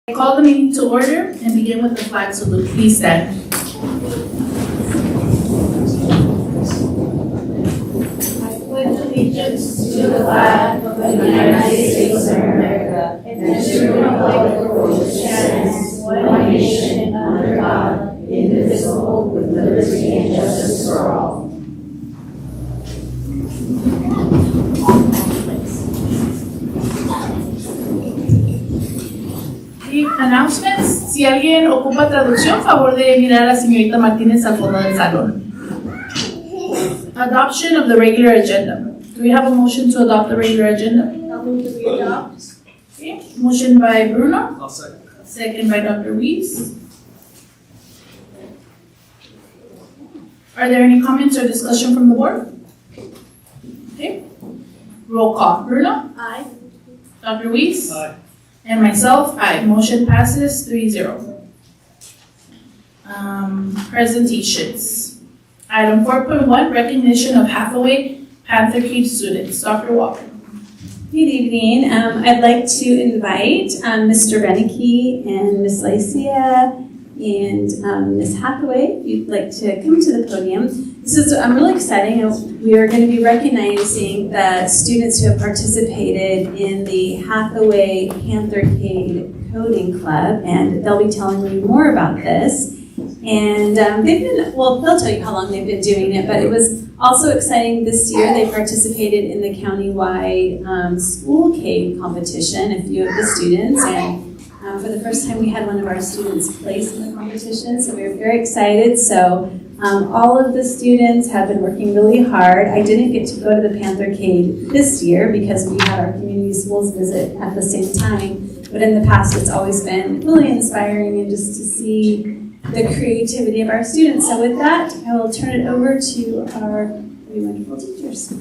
I call the meeting to order and begin with the flag salute. Please stand. I pledge allegiance to the flag of the United States of America and to the republic for which it stands, one nation under God, indivisible, with liberty and justice for all. Announcements. Si alguien ocupa traducción, favor de mirar a la señorita Martínez al fondo del salón. Adoption of the regular agenda. Do we have a motion to adopt the regular agenda? I'll move to re-adopt. Okay. Motion by Bruno. I'll second. Second by Dr. Weiss. Are there any comments or discussion from the board? Okay. Roll call. Bruno? Aye. Dr. Weiss? Aye. And myself, aye. Motion passes 3-0. Presentations. Item 4.1, recognition of Hathaway Panther Cave students. Dr. Walker. Good evening. I'd like to invite Mr. Renicky and Ms. Lycia and Ms. Hathaway, if you'd like to come to the podium. This is really exciting. We are going to be recognizing the students who have participated in the Hathaway Panthercade Coding Club, and they'll be telling you more about this. And they'll tell you how long they've been doing it, but it was also exciting this year. They participated in the countywide school cade competition, a few of the students, and for the first time we had one of our students place in the competition, so we were very excited. So all of the students have been working really hard. I didn't get to go to the Panthercade this year because we had our community schools visit at the same time, but in the past it's always been really inspiring and just to see the creativity of our students. So with that, I will turn it over to our really wonderful teachers.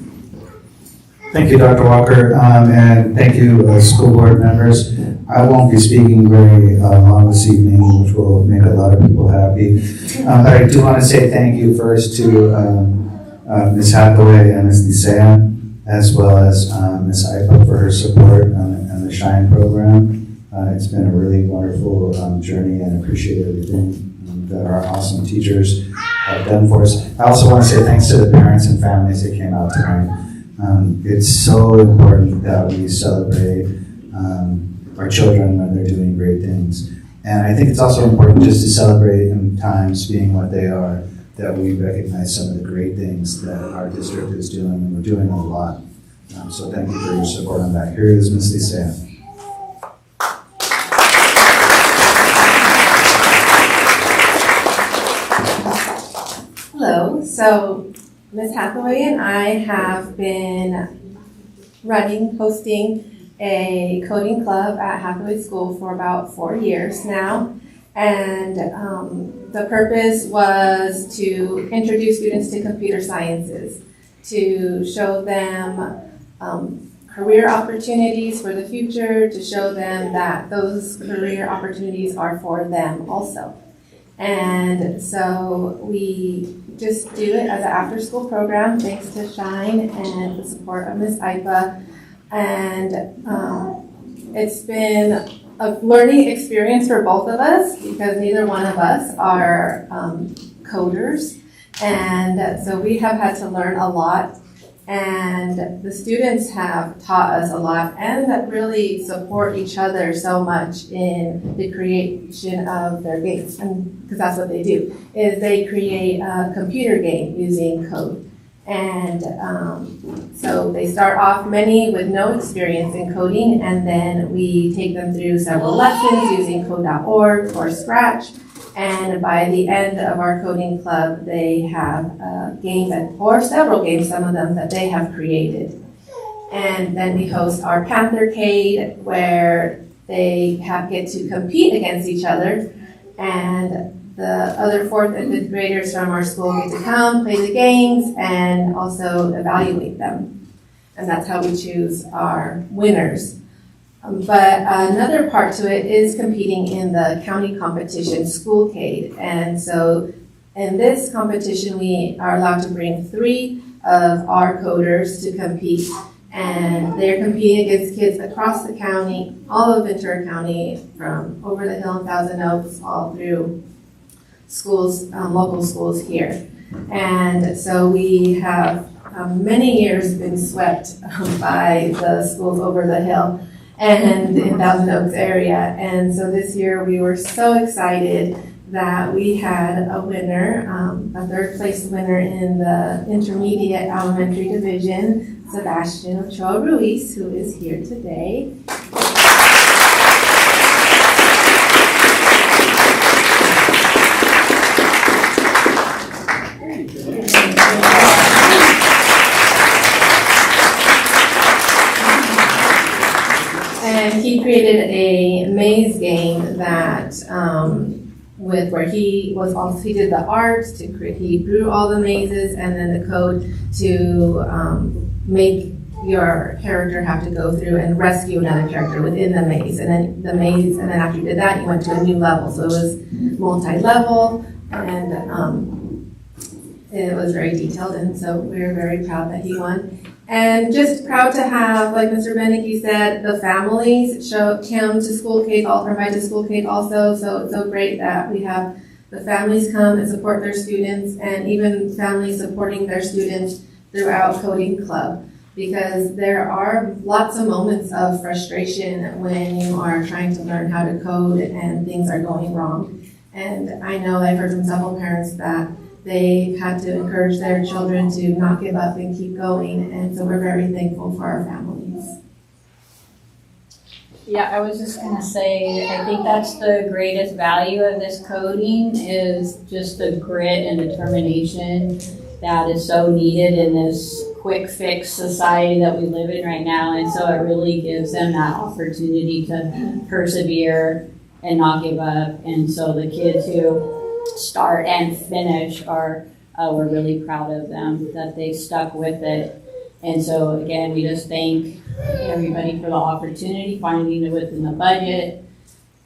Thank you, Dr. Walker, and thank you, school board members. I won't be speaking very long this evening, which will make a lot of people happy. But I do want to say thank you first to Ms. Hathaway and Ms. Licean, as well as Ms. Ipa for her support on the SHINE program. It's been a really wonderful journey, and appreciate everything that our awesome teachers have done for us. I also want to say thanks to the parents and families that came out tonight. It's so important that we celebrate our children when they're doing great things. And I think it's also important just to celebrate in times being what they are, that we recognize some of the great things that our district is doing, and we're doing a lot. So thank you for your support on that. Here is Ms. Licean. Hello, so Ms. Hathaway and I have been hosting a coding club at Hathaway School for about 4 years now. And the purpose was to introduce students to computer sciences, to show them career opportunities for the future, to show them that those career opportunities are for them also. And so we just do it as an after-school program, thanks to SHINE and the support of Ms. Ipa. And it's been a learning experience for both of us because neither one of us are coders. And so we have had to learn a lot. And the students have taught us a lot and really support each other so much in the creation of their games. And because that's what they do, is they create a computer game using code. And so they start off many with no experience in coding, and then we take them through several lessons using code.org or Scratch. And by the end of our coding club, they have a game or several games, some of them that they have created. And then we host our Panthercade, where they get to compete against each other. And the other 4th and 5th graders from our school get to come, play the games, and also evaluate them. And that's how we choose our winners. But another part to it is competing in the county competition, Schoolcade. And so in this competition, we are allowed to bring 3 of our coders to compete And they're competing against kids across the county, all of Ventura County, from over the hill in Thousand Oaks, all through schools, local schools here. And so we have many years been swept by the schools over the hill and in Thousand Oaks area. And so this year we were so excited that we had a winner, a third place winner in the intermediate elementary division, Sebastian Ochoa Ruiz, who is here today. And he created a maze game that where he did the art he drew all the mazes and then the code to make your character have to go through and rescue another character within the maze. And then after you did that, you went to a new level. So it was multi-level and it was very detailed. And so we were very proud that he won. And just proud to have, like Mr. Beneke said, the families come to School K, provide to School K also. So it's so great that we have the families come and support their students, and even families supporting their students throughout Coding Club. Because there are lots of moments of frustration when you are trying to learn how to code and things are going wrong. And I know I've heard from several parents that they had to encourage their children to not give up and keep going, and so we're very thankful for our families. Yeah, I was just gonna say, I think that's the greatest value of this coding is just the grit and determination that is so needed in this quick fix society that we live in right now. And so it really gives them that opportunity to persevere and not give up. And so the kids who start and finish we're really proud of them that they stuck with it. And so again, we just thank everybody for the opportunity, finding it within the budget.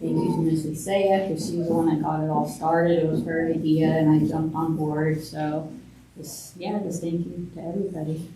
Thank you to Ms. Lisea, because she's the one that got it all started. It was her idea and I jumped on board. So just thank you to everybody.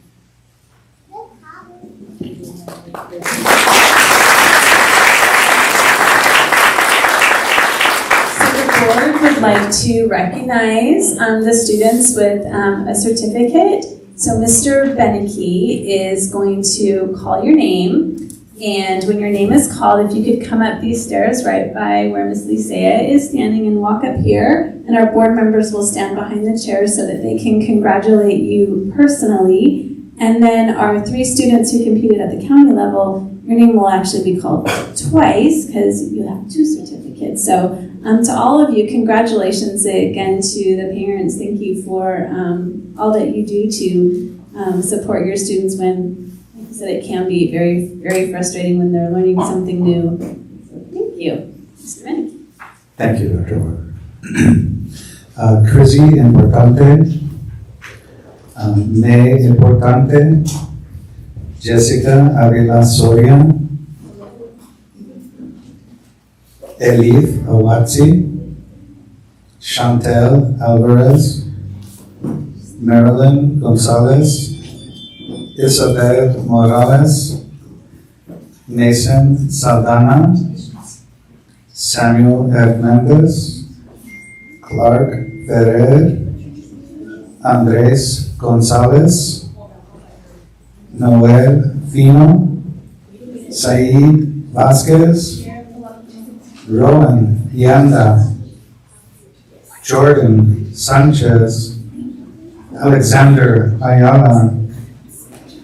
Board would like to recognize the students with a certificate. So Mr. Beneke is going to call your name, and when your name is called, if you could come up these stairs right by where Ms. Lisea is standing and walk up here, and our board members will stand behind the chair so that they can congratulate you personally. And then our 3 students who competed at the county level, your name will actually be called twice because you have 2 certificates. So to all of you, congratulations again to the parents. Thank you for all that you do to support your students when, like I said, it can be very, very frustrating when they're learning something new. So thank you. Mr. Beneke. Thank you, Dr. Walker. Crazy importante. Me importante. Jessica Avila Soria. Elif Awatzi, Chantel Alvarez, Marilyn Gonzalez, Isabel Morales, Nason Saldana, Samuel Hernandez, Clark Ferrer, Andres Gonzalez, Noel Fino, Said Vasquez, Rowan Yanda, Jordan Sanchez, Alexander Ayala,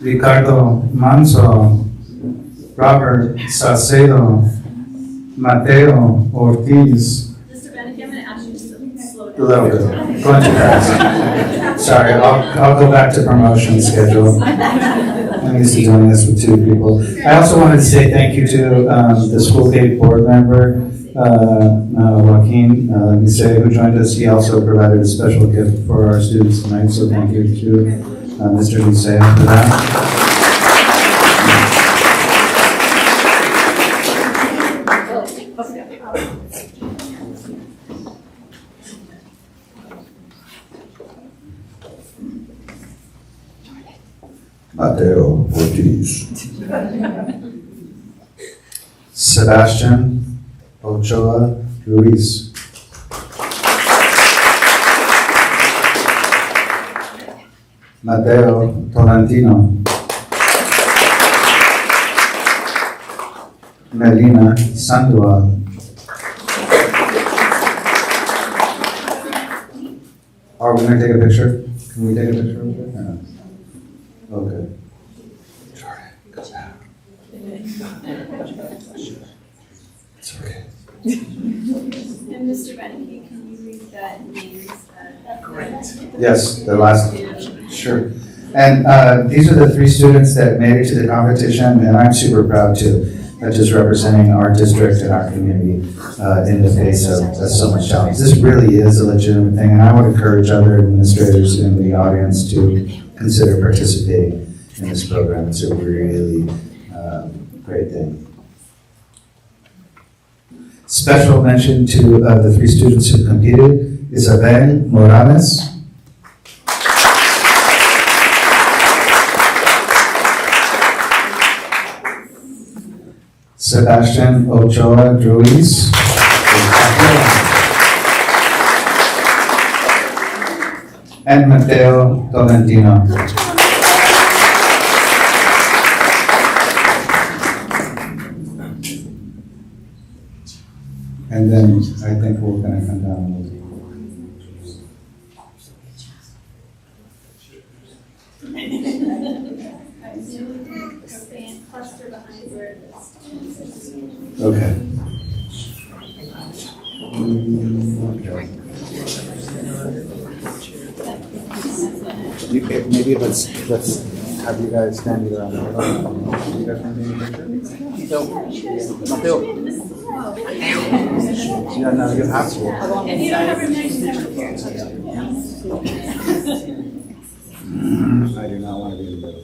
Ricardo Manso, Robert Salcedo, Mateo Ortiz. Mr. Beneke, I'm going to ask you to slow down. A little bit. Going too fast. Sorry, I'll go back to promotion schedule. I'm used to doing this with 2 people. I also wanted to say thank you to the school day board member, Joaquin Nisei, who joined us. He also provided a special gift for our students tonight, so thank you to Mr. Nisei for that. Mateo Ortiz. Sebastian Ochoa Ruiz. Mateo Tolentino. Melina Sandoval. Are we going to take a picture? Can we take a picture of it? No. Okay. Jordan, go back. It's okay. And Mr. Benke, can you read that names? Great. Yes, the last, sure. And these are the 3 students that made it to the competition, and I'm super proud too. Just representing our district and our community in the face of so much challenge. This really is a legitimate thing, and I would encourage other administrators in the audience to consider participating in this program. It's a really great thing. Special mention to the 3 students who competed: Isabel Morales, Sebastian Ochoa Ruiz, and Mateo Tolentino. And then I think we're going to come down a little. Okay. Maybe let's have you guys stand either on the other. You guys want to take a picture? Mateo. Yeah, no, you have to. If you don't have your next, I do not want to be in the middle.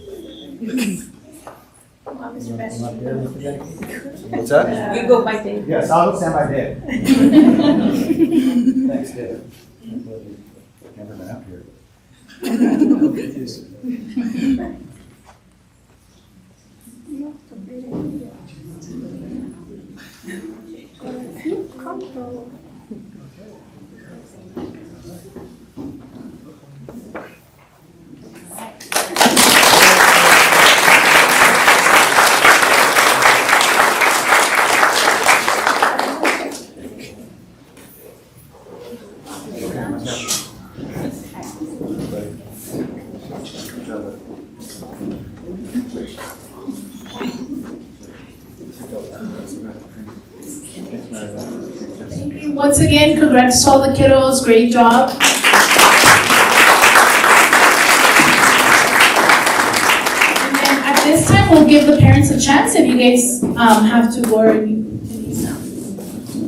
What's that? You go by Dave. Yes, I'll stand by Dave. Thanks, Dave. Cameraman up here. Once again, congrats to all the kiddos, great job. And then at this time, we'll give the parents a chance if you guys have to go or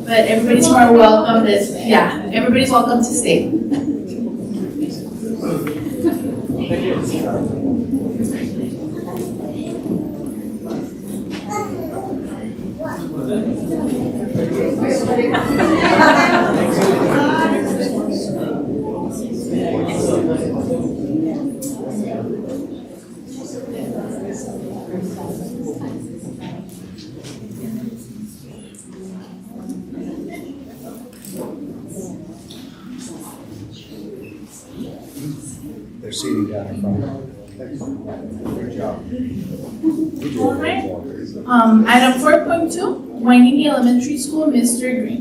but everybody's more welcome everybody's welcome to stay. They're seating down in front. Good job. All right. Item 4.2, Wainini Elementary School, Mr. Green.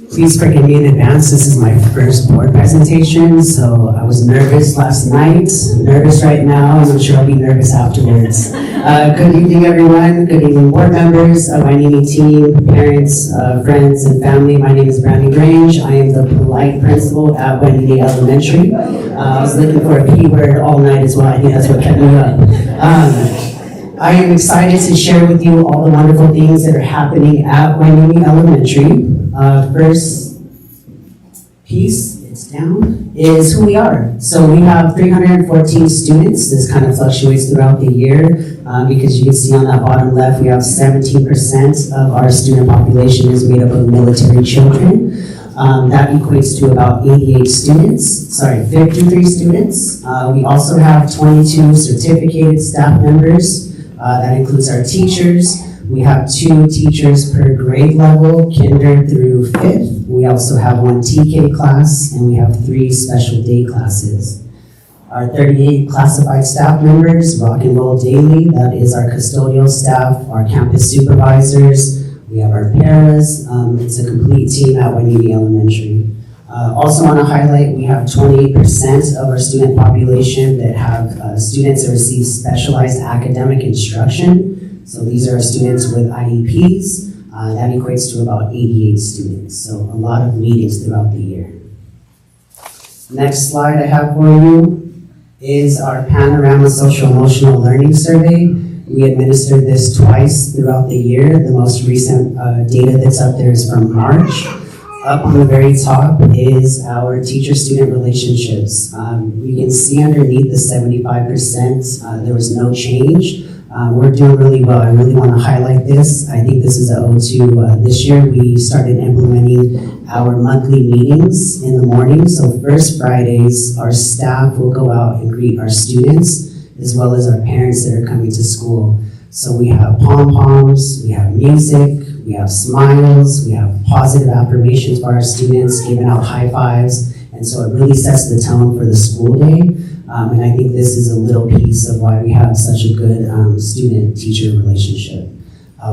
Please forgive me in advance, this is my first board presentation, so I was nervous last night, nervous right now, and I'm sure I'll be nervous afterwards. Good evening, everyone. Good evening, board members, Wainini team, parents, friends, and family. My name is Brandon Grange. I am the polite principal at Wainini Elementary. I was looking for a P word all night as well. I think that's what kept me up. I am excited to share with you all the wonderful things that are happening at Wainini Elementary. First piece, it's down, is who we are. So we have 314 students. This kind of fluctuates throughout the year because you can see on that bottom left, we have 17% of our student population is made up of military children. That equates to about 53 students. We also have 22 certificated staff members. That includes our teachers. We have 2 teachers per grade level, kinder through 5th. We also have 1 TK class, and we have 3 special day classes. Our 38 classified staff members rock and roll daily. That is our custodial staff, our campus supervisors. We have our paras. It's a complete team at Wainini Elementary. Also want to highlight, we have 28% of our student population that have students that receive specialized academic instruction. So these are students with IEPs. That equates to about 88 students. So a lot of meetings throughout the year. Next slide I have for you is our Panorama Social Emotional Learning Survey. We administered this twice throughout the year. The most recent data that's up there is from March. Up on the very top is our teacher-student relationships. You can see underneath the 75%, there was no change. We're doing really well. I really want to highlight this. I think this is a O2. This year we started implementing our monthly meetings in the morning. So first Fridays, our staff will go out and greet our students as well as our parents that are coming to school. So we have pom-poms, we have music, we have smiles, we have positive affirmations for our students, giving out high fives. And so it really sets the tone for the school day. And I think this is a little piece of why we have such a good student-teacher relationship.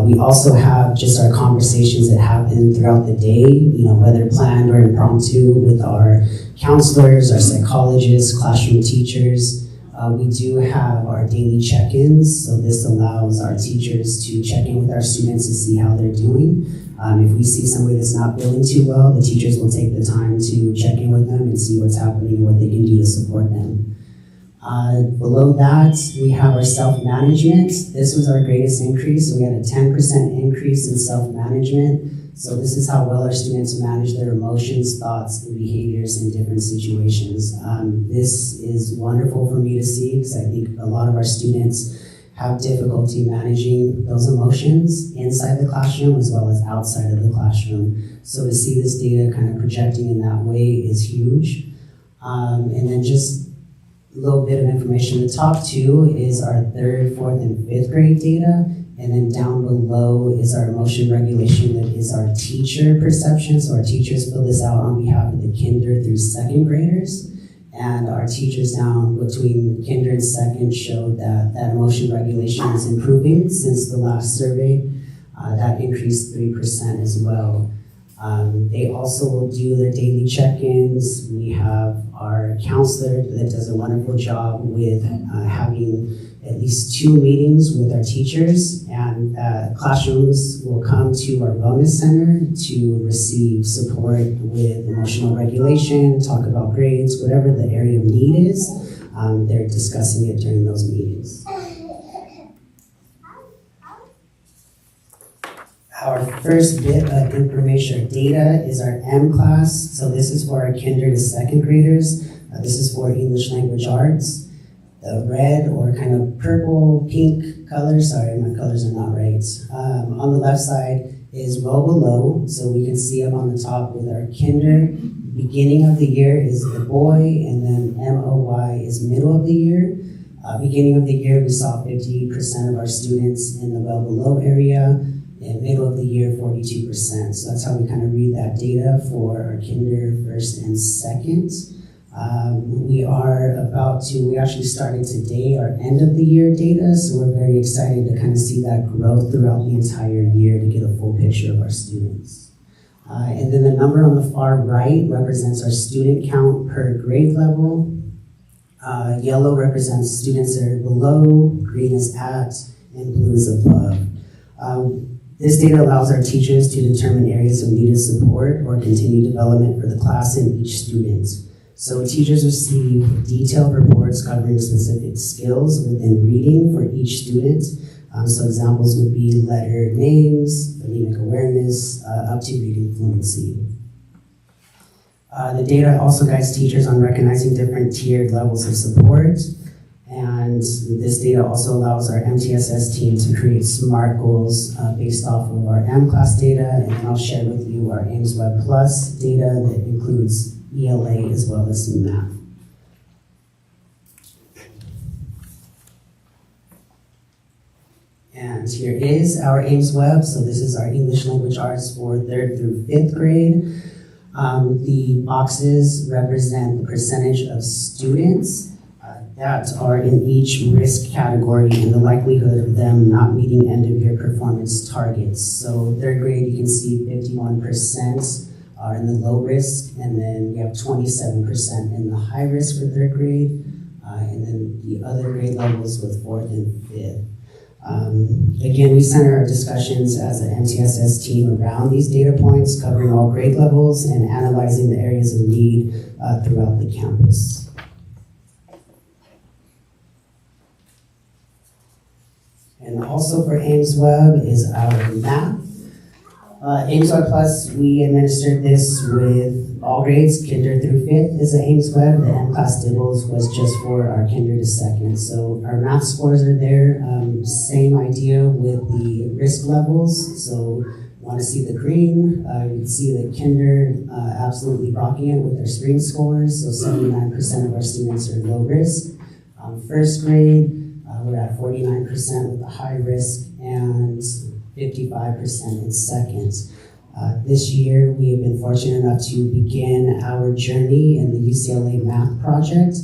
We also have just our conversations that happen throughout the day, whether planned or impromptu, with our counselors, our psychologists, classroom teachers. We do have our daily check-ins, so this allows our teachers to check in with our students to see how they're doing. If we see somebody that's not feeling too well, the teachers will take the time to check in with them and see what's happening and what they can do to support them. Below that, we have our self-management. This was our greatest increase. So we had a 10% increase in self-management. So this is how well our students manage their emotions, thoughts, and behaviors in different situations. This is wonderful for me to see because I think a lot of our students have difficulty managing those emotions inside the classroom as well as outside of the classroom. So to see this data kind of projecting in that way is huge. And then just a little bit of information. The top 2 is our 3rd, 4th, and 5th grade data. And then down below is our emotion regulation, that is our teacher perception. So our teachers fill this out on behalf of the kinder through 2nd graders. And our teachers down between kinder and 2nd showed that emotion regulation is improving since the last survey. That increased 3% as well. They also will do their daily check-ins. We have our counselor that does a wonderful job with having at least 2 meetings with our teachers, and classrooms will come to our wellness center to receive support with emotional regulation, talk about grades, whatever the area of need is. They're discussing it during those meetings. Our first bit of information or data is our M class. So this is for our kinder to 2nd graders. This is for English language arts. The red or kind of purple, pink color, sorry, my colors are not right. On the left side is row below. So we can see up on the top with our kinder, beginning of the year is the boy, and then MOY is middle of the year. Beginning of the year, we saw 50% of our students in the well below area. In middle of the year, 42%. So that's how we kind of read that data for our kinder, 1st, and 2nd. We actually started today our end of the year data, so we're very excited to kind of see that growth throughout the entire year to get a full picture of our students. And then the number on the far right represents our student count per grade level. Yellow represents students that are below, green is at, and blue is above. This data allows our teachers to determine areas of needed support or continued development for the class and each student. So teachers receive detailed reports covering specific skills within reading for each student. So examples would be letter names, phonemic awareness, up to reading fluency. The data also guides teachers on recognizing different tiered levels of support. And this data also allows our MTSS team to create SMART goals based off of our M-Class data, and then I'll share with you our Ames Web Plus data that includes ELA as well as math. And here is our Ames Web. So this is our English Language Arts for 3rd through 5th grade. The boxes represent the percentage of students that are in each risk category and the likelihood of them not meeting end of year performance targets. So 3rd grade, you can see 51% are in the low risk, and then we have 27% in the high risk for 3rd grade, and then the other grade levels with 4th and 5th. Again, we center our discussions as an MTSS team around these data points, covering all grade levels and analyzing the areas of need throughout the campus. And also for Ames Web is our math. Ames Web Plus, we administered this with all grades, kinder through 5th is the Ames Web. The M-Class Dibbles was just for our kinder to 2nd. So our math scores are there. Same idea with the risk levels. So want to see the green, you can see the kinder absolutely rocking it with their spring scores. So 79% of our students are low risk. 1st grade, we're at 49% with the high risk and 55% in 2nd. This year, we have been fortunate enough to begin our journey in the UCLA Math Project.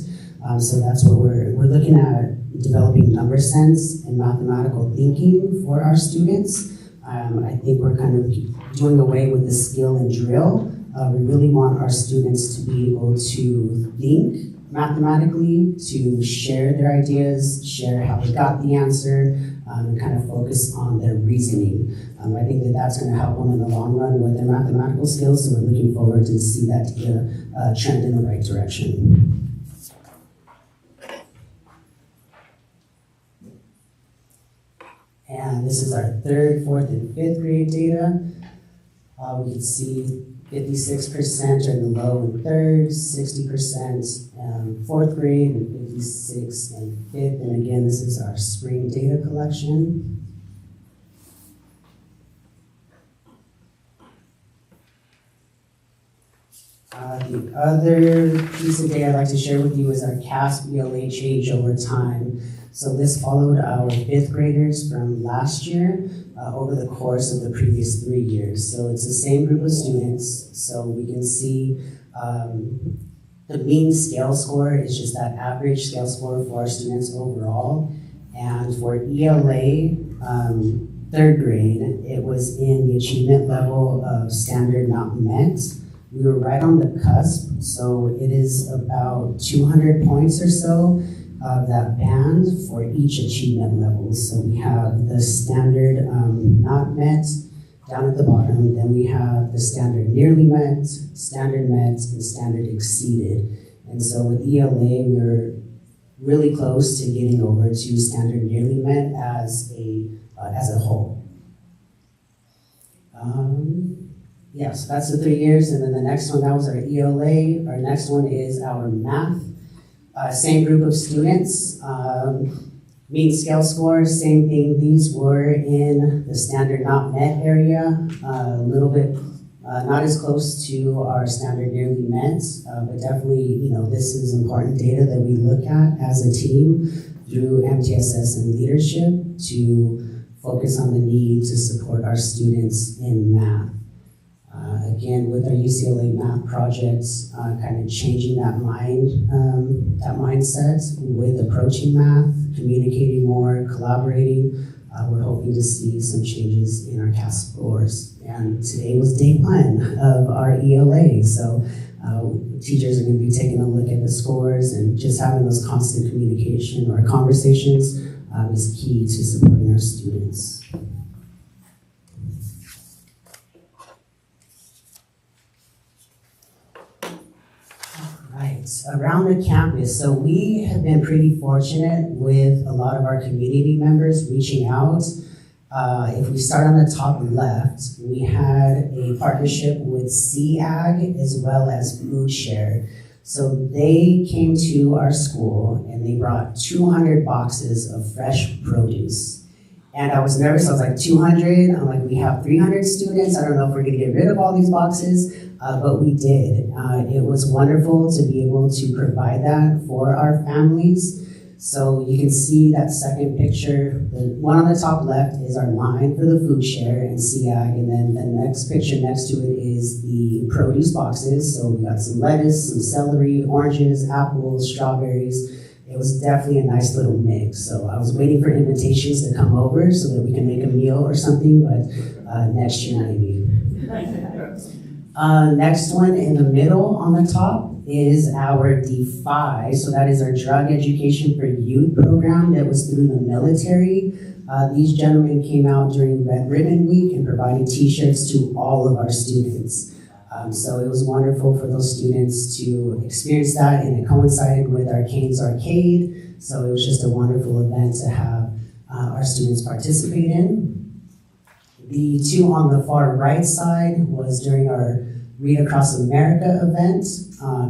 So that's what we're looking at, developing number sense and mathematical thinking for our students. I think we're kind of doing away with the skill and drill. We really want our students to be able to think mathematically, to share their ideas, share how they got the answer, and kind of focus on their reasoning. I think that that's going to help them in the long run with their mathematical skills, so we're looking forward to see that trend in the right direction. And this is our 3rd, 4th, and 5th grade data. We can see 56% are in the low and 3rd, 60% 4th grade, and 56% in 5th. And again, this is our spring data collection. The other piece of data I'd like to share with you is our CASP ELA change over time. So this followed our 5th graders from last year over the course of the previous 3 years. So it's the same group of students. So we can see the mean scale score is just that average scale score for our students overall. And for ELA, 3rd grade, it was in the achievement level of standard not met. We were right on the cusp, so it is about 200 points or so of that band for each achievement level. So we have the standard not met down at the bottom, then we have the standard nearly met, and standard exceeded. And so with ELA, we're really close to getting over to standard nearly met as a whole. Yes, that's the 3 years, and then the next one, that was our ELA. Our next one is our math. Same group of students, mean scale scores, same thing. These were in the standard not met area, a little bit not as close to our standard nearly met, but definitely, this is important data that we look at as a team through MTSS and leadership to focus on the need to support our students in math. Again, with our UCLA math projects, kind of changing that mindset with approaching math, communicating more, collaborating. We're hoping to see some changes in our CASP scores. And today was day 1 of our ELA. So teachers are going to be taking a look at the scores, and just having those constant communication or conversations is key to supporting our students. Right, around the campus. So we have been pretty fortunate with a lot of our community members reaching out. If we start on the top left, we had a partnership with CAG as well as Food Share. So they came to our school and they brought 200 boxes of fresh produce. And I was nervous, I was like, 200? I'm like, we have 300 students, I don't know if we're gonna get rid of all these boxes, but we did. It was wonderful to be able to provide that for our families. So you can see that second picture. The one on the top left is our line for the food share and SEAG, and then the next picture next to it is the produce boxes. So we got some lettuce, some celery, oranges, apples, strawberries. It was definitely a nice little mix. So I was waiting for invitations to come over so that we can make a meal or something, but next year maybe. Next one in the middle on the top is our DEFY. So that is our Drug Education for Youth program that was through the military. These gentlemen came out during Red Ribbon Week and provided t-shirts to all of our students. So it was wonderful for those students to experience that, and it coincided with our Canes Arcade. So it was just a wonderful event to have our students participate in. The two on the far right side was during our Read Across America event.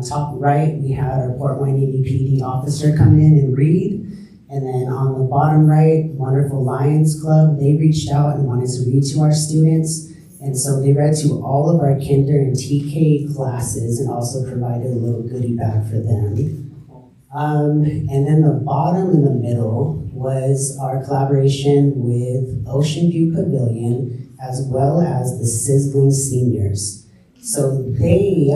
Top right, we had our Port Hueneme PD officer come in and read. And then on the bottom right, wonderful Lions Club, they reached out and wanted to read to our students. And so they read to all of our kinder and TK classes and also provided a little goodie bag for them. And then the bottom in the middle was our collaboration with Ocean View Pavilion as well as the Sizzling Seniors. So they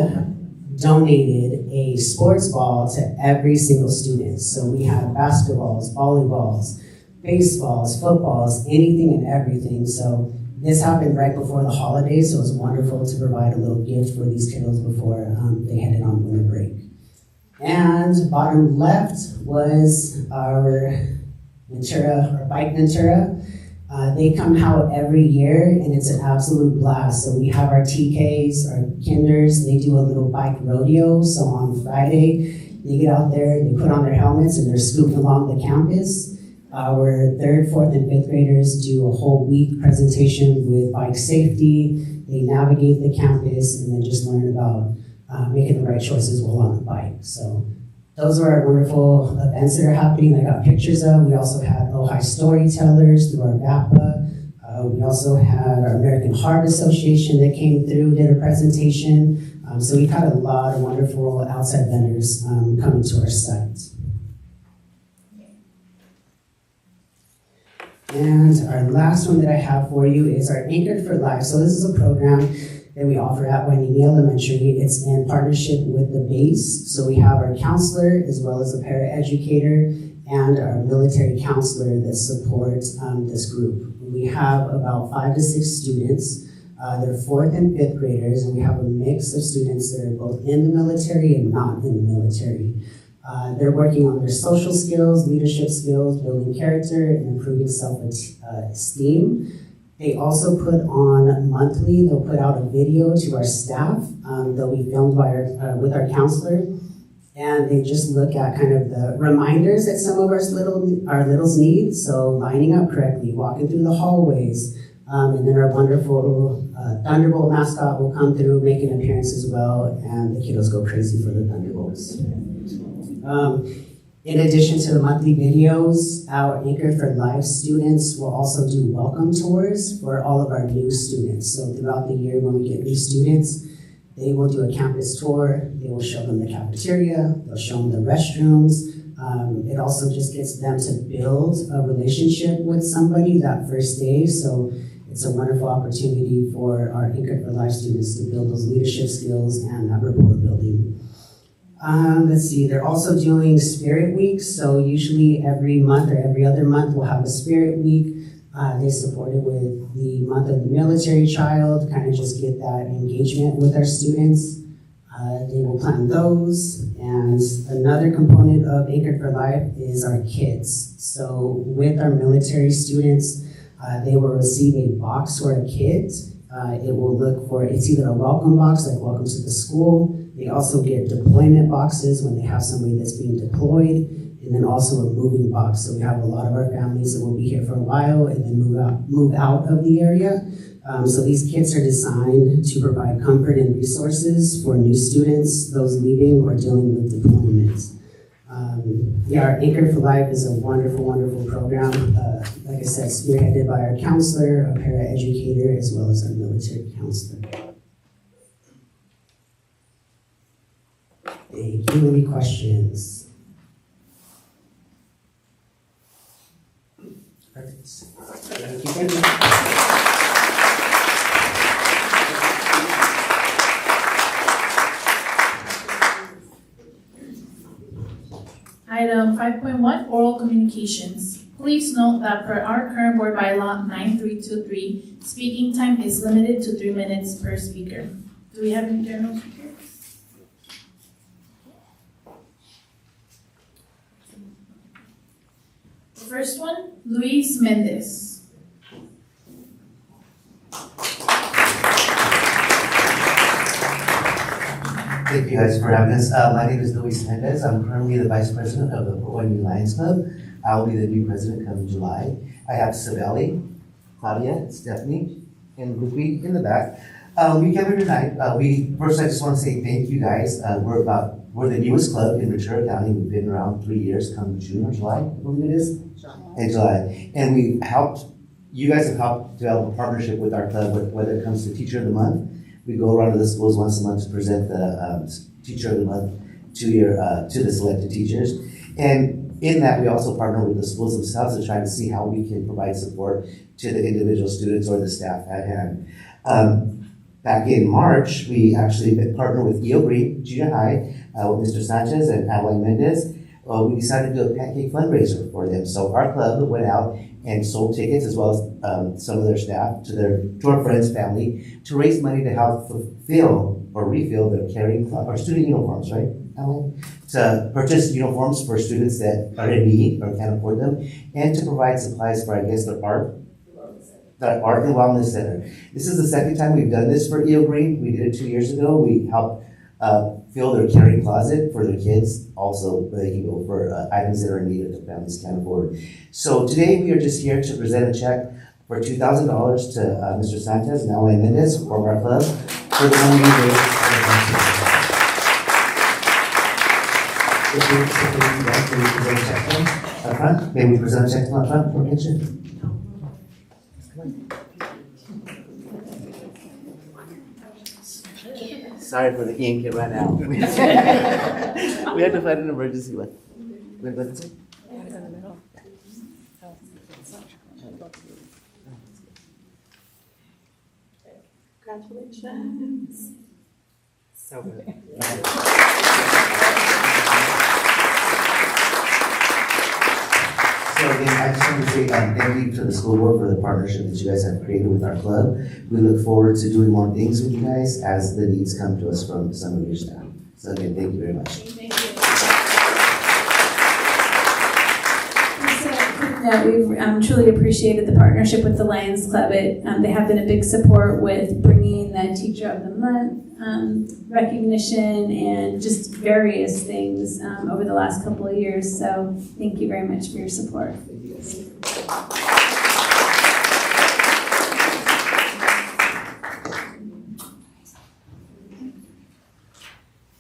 donated a sports ball to every single student. So we had basketballs, volleyballs, baseballs, footballs, anything and everything. So this happened right before the holidays, so it was wonderful to provide a little gift for these kiddos before they headed on winter break. And bottom left was our Ventura, our Bike Ventura. They come out every year and it's an absolute blast. So we have our TKs, our kinders, they do a little bike rodeo. So on Friday, they get out there, they put on their helmets and they're scooting along the campus. Our 3rd, 4th, and 5th graders do a whole week presentation with bike safety. They navigate the campus and then just learn about making the right choices while on the bike. So those are our wonderful events that are happening. I got pictures of. We also had Ojai storytellers through our VAPA. We also had our American Heart Association that came through, did a presentation. So we've had a lot of wonderful outside vendors coming to our site. And our last one that I have for you is our Anchored for Life. So this is a program that we offer at Hueneme Elementary. It's in partnership with the base. So we have our counselor as well as a paraeducator and our military counselor that supports this group. We have about 5 to 6 students. They're 4th and 5th graders, and we have a mix of students that are both in the military and not in the military. They're working on their social skills, leadership skills, building character, and improving self-esteem. They also put on monthly, they'll put out a video to our staff. They'll be filmed by with our counselor. And they just look at kind of the reminders that some of our littles need. So lining up correctly, walking through the hallways. And then our wonderful Thunderbolt mascot will come through, make an appearance as well. And the kiddos go crazy for the Thunderbolts. In addition to the monthly videos, our Anchored for Life students will also do welcome tours for all of our new students. So throughout the year when we get new students, they will do a campus tour. They will show them the cafeteria. They'll show them the restrooms. It also just gets them to build a relationship with somebody that first day. So it's a wonderful opportunity for our Anchored for Life students to build those leadership skills and that rapport building. Let's see, they're also doing Spirit Weeks. So usually every month or every other month we'll have a Spirit Week. They support it with the month of the military child, kind of just get that engagement with our students. They will plan those. And another component of Anchored for Life is our kids. So with our military students, they will receive a box for a kid. It will look for, it's either a welcome box, like welcome to the school. They also get deployment boxes when they have somebody that's being deployed. and then also a moving box. So we have a lot of our families that will be here for a while and then move out of the area. So these kits are designed to provide comfort and resources for new students, those leaving or dealing with deployments. Our Anchor for Life is a wonderful, wonderful program. Like I said, spearheaded by our counselor, a paraeducator, as well as our military counselor. Thank you. Any questions? Perfect. Thank you very much. Item 5.1, oral communications. Please note that per our current board bylaw 9323, speaking time is limited to 3 minutes per speaker. Do we have any general speakers? The first one, Luis Mendez. Thank you guys for having us. My name is Luis Mendez. I'm currently the Vice President of the Port Wayne Lions Club. I will be the new president come July. I have Saveli, Claudia, Stephanie, and Lupi in the back. We came here tonight. First, I just want to say thank you guys. We're the newest club in Ventura County. We've been around 3 years, come June or July, I believe it is. In July. And you guys have helped develop a partnership with our club, whether it comes to Teacher of the Month. We go around to the schools once a month to present the Teacher of the Month to the selected teachers. And in that, we also partner with the schools themselves to try to see how we can provide support to the individual students or the staff at hand. Back in March, we actually partnered with Eo Green Junior High with Mr. Sanchez and Adeline Mendez. We decided to do a pancake fundraiser for them. So our club went out and sold tickets as well as some of their staff to our friends' family to raise money to help fulfill or refill their student uniforms, right, Alan? To purchase uniforms for students that are in need or can't afford them, and to provide supplies for, I guess, the art and wellness center. This is the second time we've done this for Eo Green. We did it 2 years ago. We helped fill their carrying closet for their kids, also they can go for items that are in need that the families can't afford. So today we are just here to present a check for $2,000 to Mr. Sanchez and Adeline Mendez from our club for the money we raised. May we present a check up front for mention? Sorry for the ink, it ran out. We had to find an emergency one. Wait, what's it? Congratulations. So good. So again, I just want to say thank you to the school board for the partnership that you guys have created with our club. We look forward to doing more things with you guys as the needs come to us from some of your staff. So again, thank you very much. Thank you. We've truly appreciated the partnership with the Lions Club. They have been a big support with bringing the Teacher of the Month recognition and just various things over the last couple of years. So thank you very much for your support.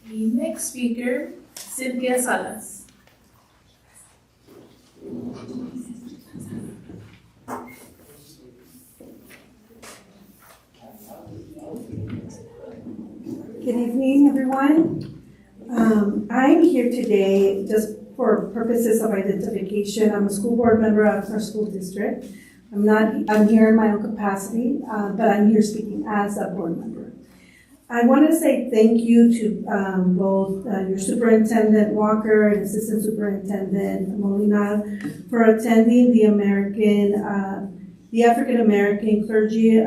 The next speaker, Cynthia Salas. Good evening, everyone. I'm here today just for purposes of identification. I'm a school board member of our school district. I'm here in my own capacity, but I'm here speaking as a board member. I want to say thank you to both your Superintendent Walker and Assistant Superintendent Molina for attending the African American Clergy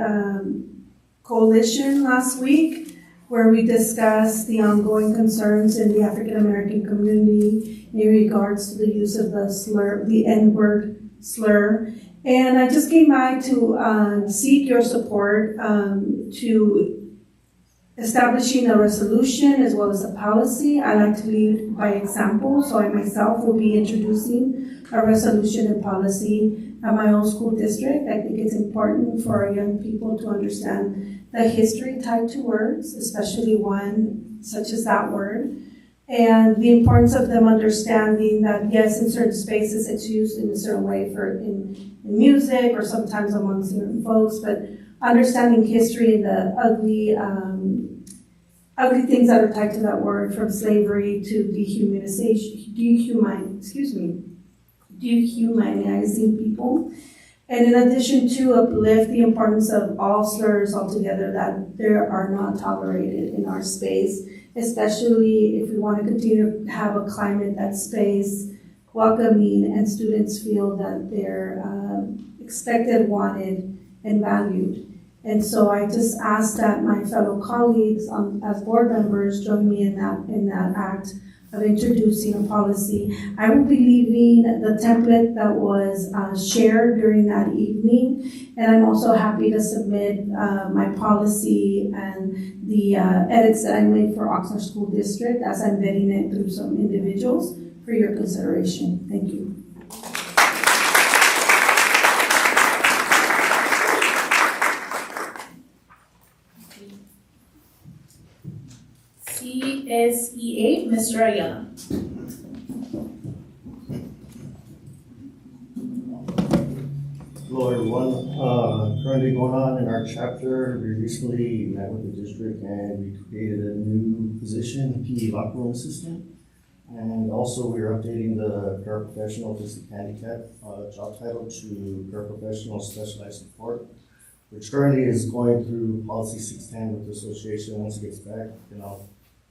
Coalition last week, where we discussed the ongoing concerns in the African American community in regards to the use of the slur, the N-word slur. And I just came by to seek your support to establishing a resolution as well as a policy. I like to lead by example, so I myself will be introducing a resolution and policy at my own school district. I think it's important for our young people to understand the history tied to words, especially one such as that word, and the importance of them understanding that, yes, in certain spaces it's used in a certain way in music or sometimes among certain folks, but understanding history and the ugly things that are tied to that word, from slavery to dehumanizing people. And in addition to uplift the importance of all slurs altogether that there are not tolerated in our space, especially if we want to continue to have a climate that's space welcoming and students feel that they're expected, wanted, and valued. And so I just ask that my fellow colleagues as board members join me in that act of introducing a policy. I will be leaving the template that was shared during that evening, and I'm also happy to submit my policy and the edits that I made for Oxnard School District as I'm vetting it through some individuals for your consideration. Thank you. CSEA, Mr. Ayala. Hello everyone, currently going on in our chapter, we recently met with the district and we created a new position, PE locker room assistant. And also we are updating the paraprofessional autistic handicap job title to paraprofessional specialized support, which currently is going through policy 610 with the association. Once it gets back, then I'll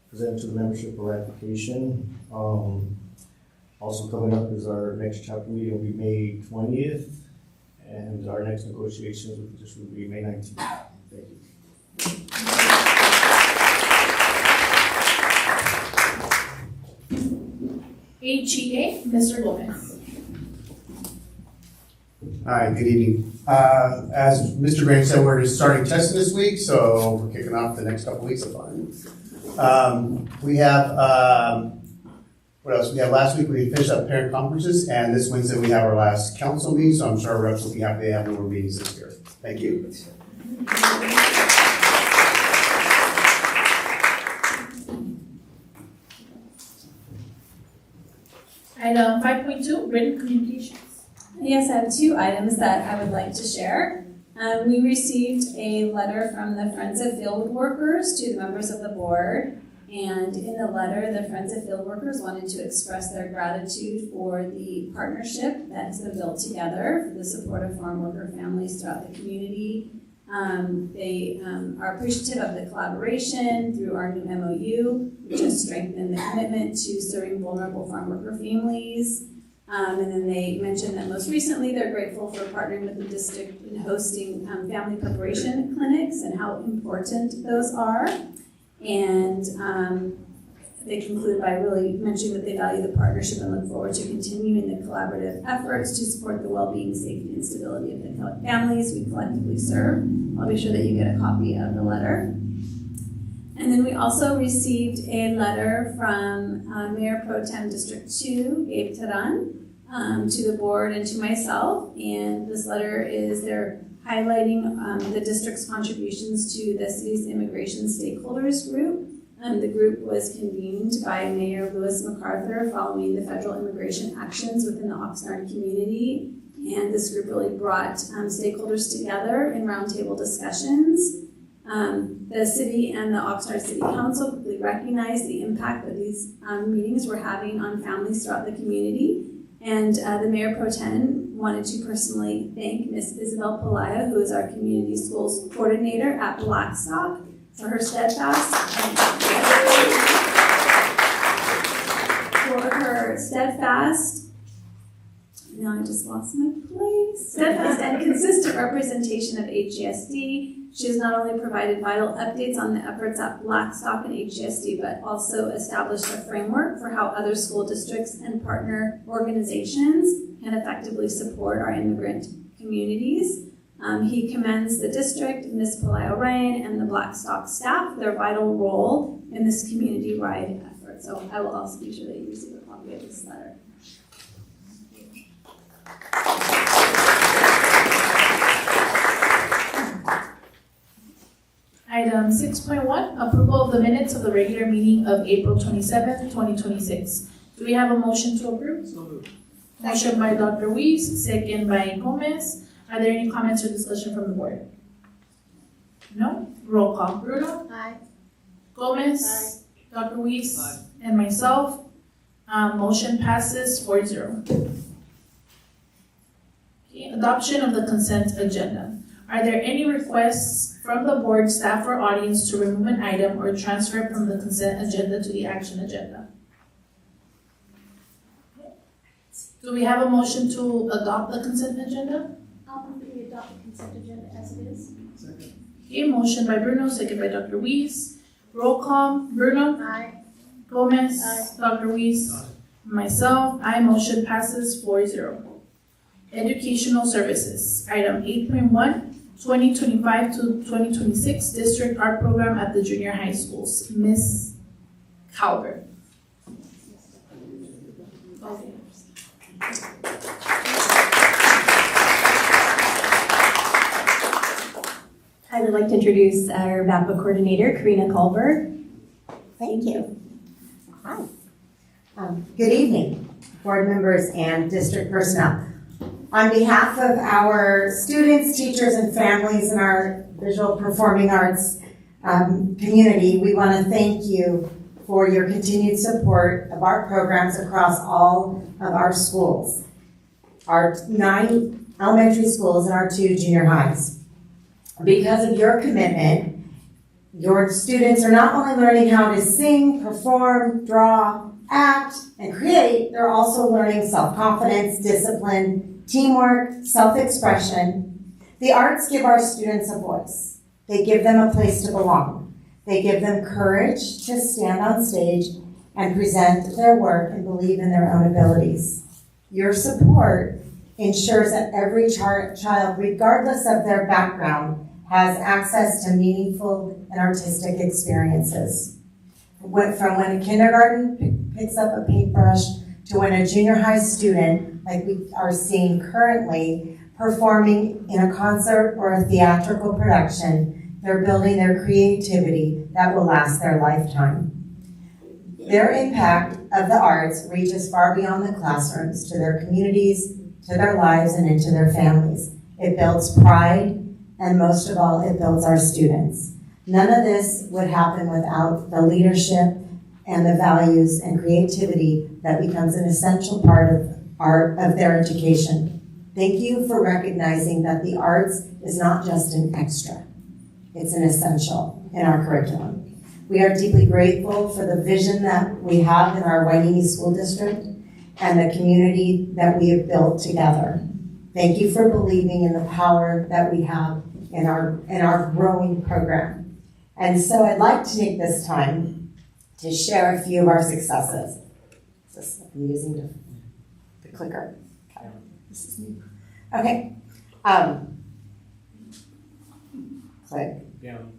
present to the membership for ratification. Also coming up is our next chapter meeting will be May 20th. And our next negotiations with the district will be May 19th. Thank you. HEA, Mr. Gomez. Hi, good evening. As Mr. Graham said, we're starting testing this week, so we're kicking off the next couple weeks of fun. We have, what else? We have last week we finished up parent conferences, and this Wednesday we have our last council meeting, so I'm sure our reps will be happy to have more meetings this year. Thank you. Item 5.2, written communications. Yes, I have two items that I would like to share. We received a letter from the Friends of Field Workers to the members of the board. And in the letter, the Friends of Field Workers wanted to express their gratitude for the partnership that's been built together for the support of farm worker families throughout the community. They are appreciative of the collaboration through our new MOU, which has strengthened the commitment to serving vulnerable farm worker families. And then they mentioned that most recently they're grateful for partnering with the district in hosting family preparation clinics and how important those are. And they conclude by really mentioning that they value the partnership and look forward to continuing the collaborative efforts to support the well-being, safety, and stability of the families we collectively serve. I'll be sure that you get a copy of the letter. And then we also received a letter from Mayor Pro Tem District 2, Gabe Taran, to the board and to myself. And this letter is they're highlighting the district's contributions to the city's immigration stakeholders group. The group was convened by Mayor Lewis MacArthur following the federal immigration actions within the Oxnard community. And this group really brought stakeholders together in roundtable discussions. The city and the Oxnard City Council quickly recognized the impact that these meetings were having on families throughout the community. And the Mayor Pro Tem wanted to personally thank Ms. Isabel Pelaya, who is our community schools coordinator at Blackstock, for her steadfast, now I just lost my place, steadfast and consistent representation of HESD. She has not only provided vital updates on the efforts at Blackstock and HESD, but also established a framework for how other school districts and partner organizations can effectively support our immigrant communities. He commends the district, Ms. Palaio Ryan, and the Blackstock staff for their vital role in this community-wide effort. So I will also be sure that you receive a copy of this letter. Item 6.1, approval of the minutes of the regular meeting of April 27th, 2026. Do we have a motion to approve? Motion by Dr. Weiss, second by Gomez. Are there any comments or discussion from the board? No? Roll call. Bruno? Aye. Gomez? Dr. Weiss? And myself. Motion passes 4-0. Okay, adoption of the consent agenda. Are there any requests from the board, staff, or audience to remove an item or transfer it from the consent agenda to the action agenda? Do we have a motion to adopt the consent agenda? I'll move that we adopt the consent agenda as it is. Okay, motion by Bruno, second by Dr. Weiss. Roll call. Bruno? Aye. Gomez? Aye. Dr. Weiss? Myself, aye. Motion passes 4-0. Educational services. Item 8.1, 2025 to 2026 District Art Program at the junior high schools. Ms. Calvert. Okay. I would like to introduce our VAPA coordinator, Karina Culver. Thank you. Hi. Good evening, board members and district personnel. On behalf of our students, teachers, and families in our visual performing arts community, we want to thank you for your continued support of our programs across all of our schools, our 9 elementary schools and our 2 junior highs. Because of your commitment, your students are not only learning how to sing, perform, draw, act, and create, they're also learning self-confidence, discipline, teamwork, self-expression. The arts give our students a voice. They give them a place to belong. They give them courage to stand on stage and present their work and believe in their own abilities. Your support ensures that every child, regardless of their background, has access to meaningful and artistic experiences. From when a kindergarten picks up a paintbrush to when a junior high student, like we are seeing currently, performing in a concert or a theatrical production, they're building their creativity that will last their lifetime. Their impact of the arts reaches far beyond the classrooms to their communities, to their lives, and into their families. It builds pride, and most of all, it builds our students. None of this would happen without the leadership and the values and creativity that becomes an essential part of their education. Thank you for recognizing that the arts is not just an extra, it's an essential in our curriculum. We are deeply grateful for the vision that we have in our Wainini School District and the community that we have built together. Thank you for believing in the power that we have in our growing program. And so I'd like to take this time to share a few of our successes. I'm using the clicker. Okay. This is new. Okay. Click. Down.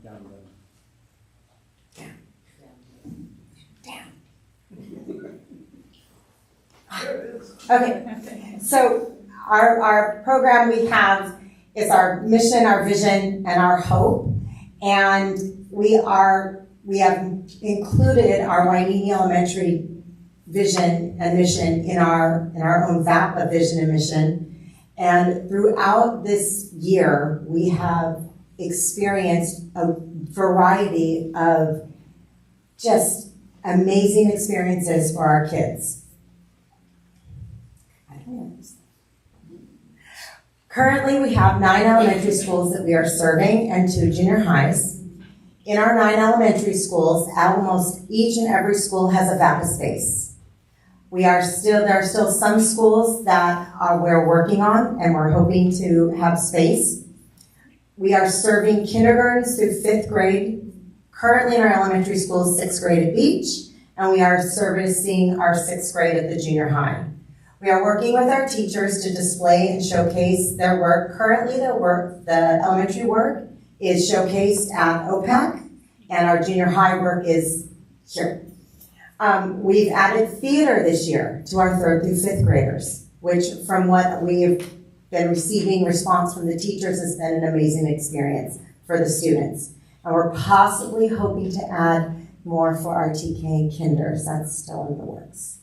Okay, so our program we have is our mission, our vision, and our hope. And we have included our Wainini Elementary vision and mission in our own VAPA vision and mission. And throughout this year, we have experienced a variety of just amazing experiences for our kids. Currently, we have 9 elementary schools that we are serving and 2 junior highs. In our 9 elementary schools, almost each and every school has a VAPA space. There are still some schools that we're working on and we're hoping to have space. We are serving kindergartens through 5th grade. Currently in our elementary schools, 6th grade at Beach, and we are servicing our 6th grade at the junior high. We are working with our teachers to display and showcase their work. Currently, the elementary work is showcased at OPAC, and our junior high work is here. We've added theater this year to our 3rd through 5th graders, which from what we've been receiving response from the teachers has been an amazing experience for the students. And we're possibly hoping to add more for our TK and kinders. That's still in the works.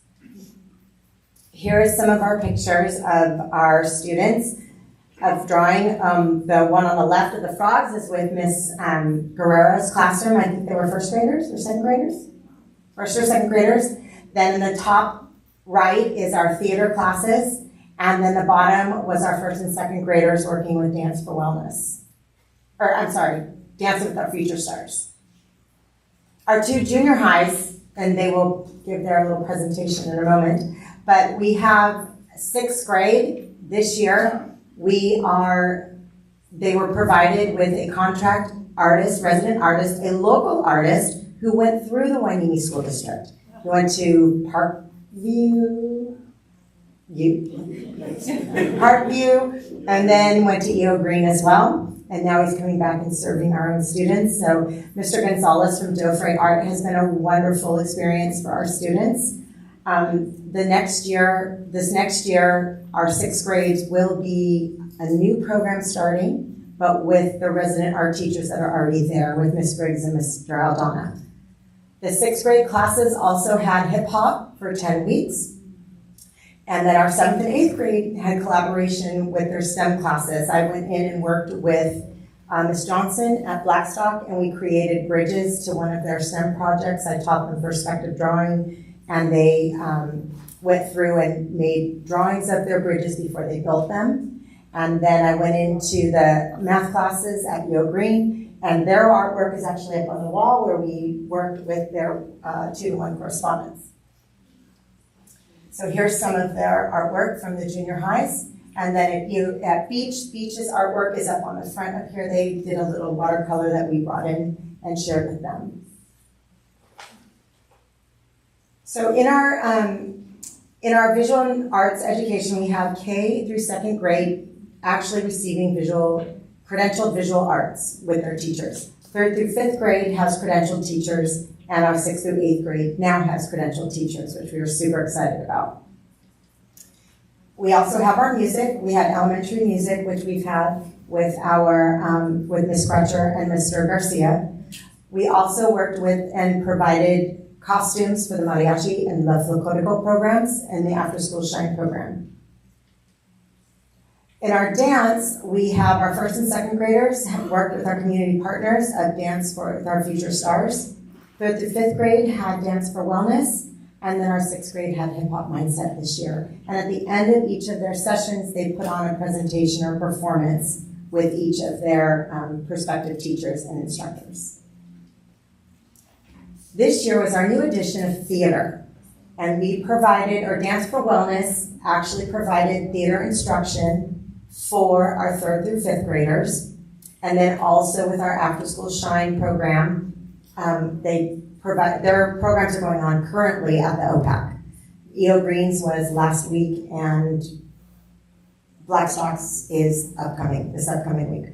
Here is some of our pictures of our students of drawing. The one on the left of the frogs is with Miss Guerrero's classroom. I think they were 1st graders or 2nd graders? 1st or 2nd graders. Then in the top right is our theater classes. And then the bottom was our 1st and 2nd graders working with Dance for Wellness. Dancing with Our Future Stars. Our 2 junior highs, and they will give their little presentation in a moment, but we have 6th grade this year. They were provided with a contract artist, resident artist, a local artist who went through the Wainini School District. He went to Parkview, and then went to EO Green as well. And now he's coming back and serving our own students. So Mr. Gonzalez from Dofre Art has been a wonderful experience for our students. This next year, our 6th grades will be a new program starting, but with the resident art teachers that are already there with Ms. Briggs and Mr. Aldana. The 6th grade classes also had hip hop for 10 weeks. And then our 7th and 8th grade had collaboration with their STEM classes. I went in and worked with Ms. Johnson at Blackstock, and we created bridges to one of their STEM projects. I taught them perspective drawing, and they went through and made drawings of their bridges before they built them. And then I went into the math classes at Yo Green, and their artwork is actually up on the wall where we worked with their 2-to-1 correspondence. So here's some of their artwork from the junior highs. And then at Beach's artwork is up on the front up here. They did a little watercolor that we brought in and shared with them. So in our visual arts education, we have K through 2nd grade actually receiving credentialed visual arts with their teachers. 3rd through 5th grade has credentialed teachers, and our 6th through 8th grade now has credentialed teachers, which we are super excited about. We also have our music. We have elementary music, which we've had with with Ms. Crutcher and Mr. Garcia. We also worked with and provided costumes for the mariachi and the folklorico programs and the after school shine program. In our dance, we have our 1st and 2nd graders have worked with our community partners of Dance for Our Future Stars. 3rd through 5th grade had Dance for Wellness, and then our 6th grade had Hip Hop Mindset this year. And at the end of each of their sessions, they put on a presentation or performance with each of their prospective teachers and instructors. This year was our new edition of theater, and we provided, or Dance for Wellness actually provided theater instruction for our 3rd through 5th graders. And then also with our After School Shine program, their programs are going on currently at the OPAC. EO Greens was last week, and Blackstock's is this upcoming week.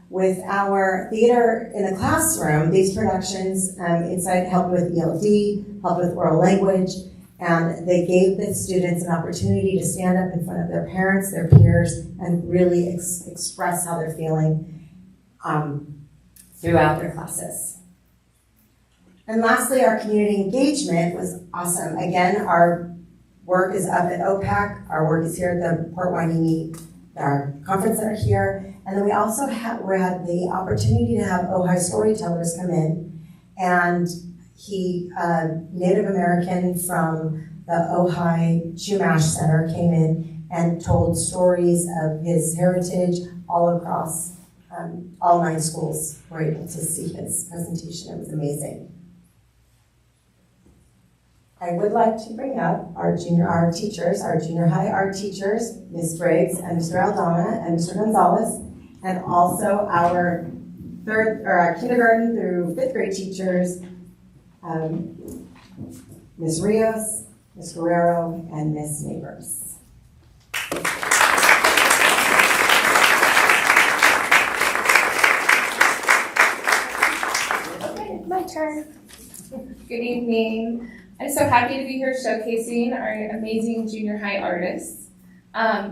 With our theater in the classroom, these productions inside helped with ELD, helped with oral language, and they gave the students an opportunity to stand up in front of their parents, their peers, and really express how they're feeling throughout their classes. And lastly, our community engagement was awesome. Again, our work is up at OPAC. Our work is here at the Port Wainini, our conference center here. And then we also had the opportunity to have Ojai storytellers come in. And he, Native American from the Ojai Chumash Center, came in and told stories of his heritage all across all 9 schools were able to see his presentation. It was amazing. I would like to bring up our junior high art teachers, Ms. Briggs and Mr. Aldana and Mr. Gonzalez, and also our kindergarten through 5th grade teachers, Ms. Rios, Ms. Guerrero, and Ms. Neighbors. Good evening. I'm so happy to be here showcasing our amazing junior high artists.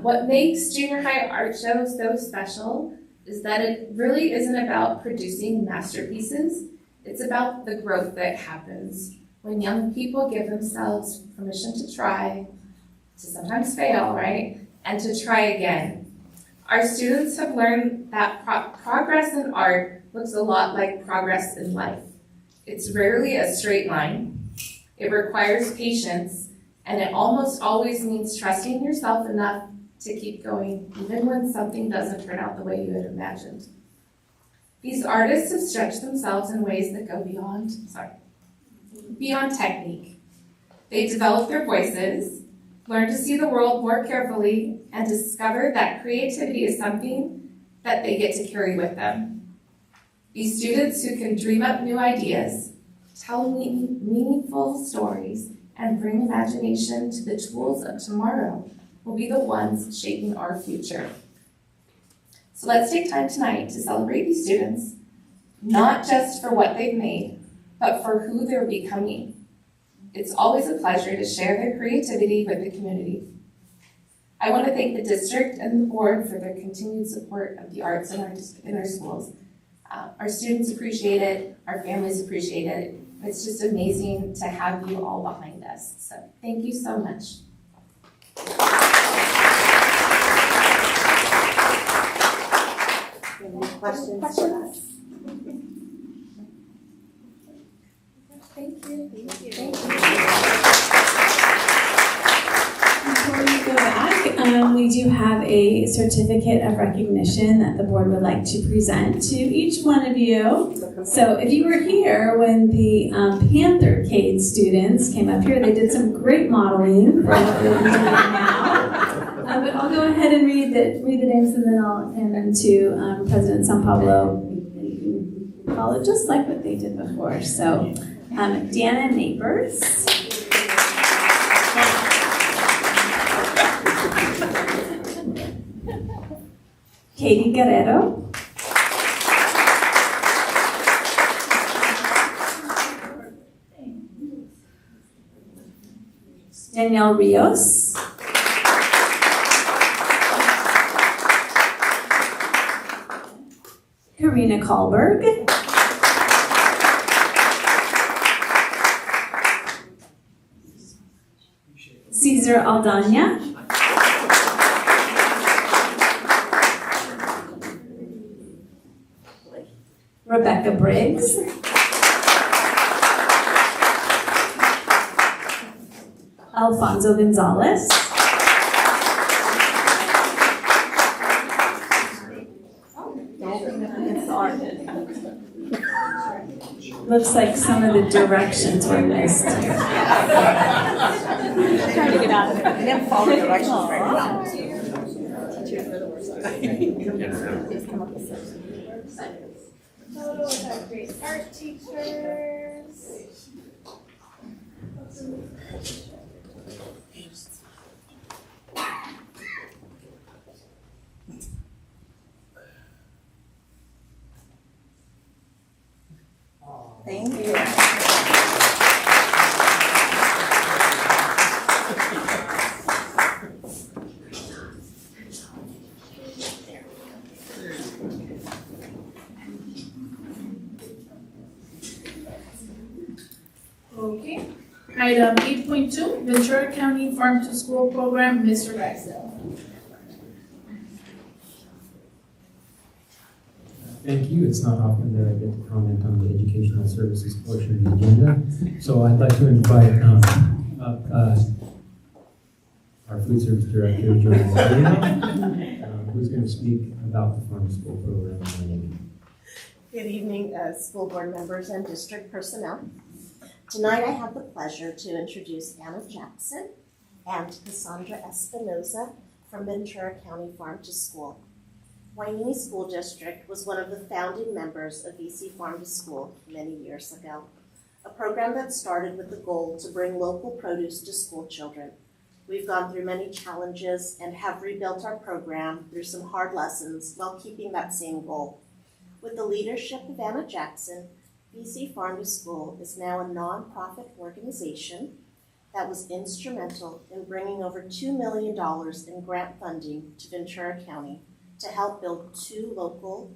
What makes junior high art shows so special is that it really isn't about producing masterpieces. It's about the growth that happens when young people give themselves permission to try, to sometimes fail, right? And to try again. Our students have learned that progress in art looks a lot like progress in life. It's rarely a straight line. It requires patience, and it almost always means trusting yourself enough to keep going, even when something doesn't turn out the way you had imagined. These artists have stretched themselves in ways that go beyond technique. They develop their voices, learn to see the world more carefully, and discover that creativity is something that they get to carry with them. These students who can dream up new ideas, tell meaningful stories, and bring imagination to the tools of tomorrow will be the ones shaping our future. So let's take time tonight to celebrate these students, not just for what they've made, but for who they're becoming. It's always a pleasure to share their creativity with the community. I want to thank the district and the board for their continued support of the arts in our schools. Our students appreciate it, our families appreciate it. It's just amazing to have you all behind us. So thank you so much. Any questions for us? Thank you. Before we go back, we do have a certificate of recognition that the board would like to present to each one of you. So if you were here when the Panthercade students came up here, they did some great modeling for what they're doing now. But I'll go ahead and read the names, and then I'll hand them to President San Pablo. You can follow just like what they did before. So Deanna Neighbors. Katie Guerrero. Danielle Rios. Karina Kahlberg. Cesar Aldana. Rebecca Briggs. Alfonso Gonzalez. Looks like some of the directions were missed here. Trying to get out of it. I didn't follow directions very well. Just come up with some. Photo with our great art teachers. Thank you. Okay. Item 8.2, Ventura County Farm to School Program, Mr. Ragsdale. Thank you. It's not often that I get to comment on the educational services portion of the agenda. So I'd like to invite up our food service director, Joanne, who's going to speak about the farm to school program. Good evening, school board members and district personnel. Tonight I have the pleasure to introduce Anna Jackson and Cassandra Espinoza from Ventura County Farm to School. Wainee School District was one of the founding members of VC Farm to School many years ago, a program that started with the goal to bring local produce to school children. We've gone through many challenges and have rebuilt our program through some hard lessons while keeping that same goal. With the leadership of Anna Jackson, PC Farm to School is now a nonprofit organization that was instrumental in bringing over $2 million in grant funding to Ventura County to help build 2 local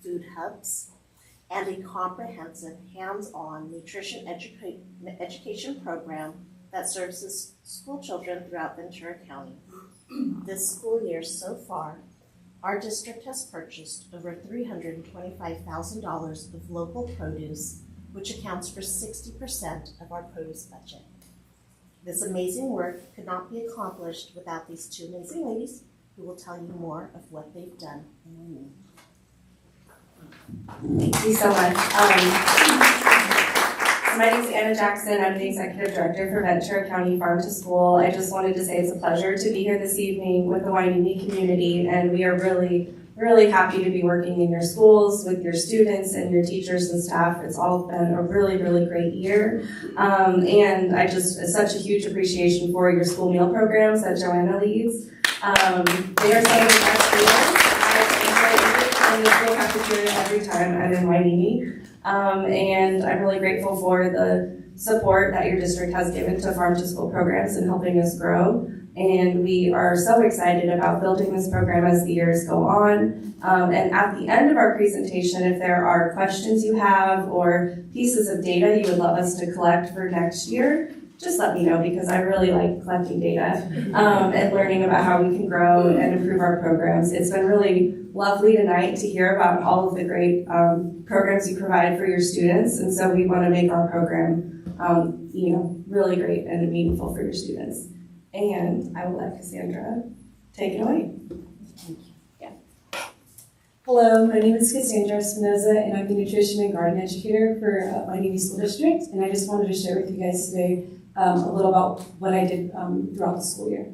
food hubs and a comprehensive hands-on nutrition education program that serves school children throughout Ventura County. This school year so far, our district has purchased over $325,000 of local produce, which accounts for 60% of our produce budget. This amazing work could not be accomplished without these 2 amazing ladies who will tell you more of what they've done in Wyoming. Thank you so much. My name is Anna Jackson. I'm the Executive Director for Ventura County Farm to School. I just wanted to say it's a pleasure to be here this evening with the Wyoming community, and we are really, really happy to be working in your schools with your students and your teachers and staff. It's all been a really, really great year. And such a huge appreciation for your school meal programs that Joanna leads. They are some of the best leaders. I enjoy in the school cafeteria every time I'm in Wyoming. And I'm really grateful for the support that your district has given to Farm to School programs and helping us grow. And we are so excited about building this program as the years go on. And at the end of our presentation, if there are questions you have or pieces of data you would love us to collect for next year, just let me know, because I really like collecting data and learning about how we can grow and improve our programs. It's been really lovely tonight to hear about all of the great programs you provide for your students, and so we want to make our program really great and meaningful for your students. And I will let Cassandra take it away. Hello, my name is Cassandra Espinoza, and I'm the Nutrition and Garden Educator for Wyoming School District, and I just wanted to share with you guys today a little about what I did throughout the school year.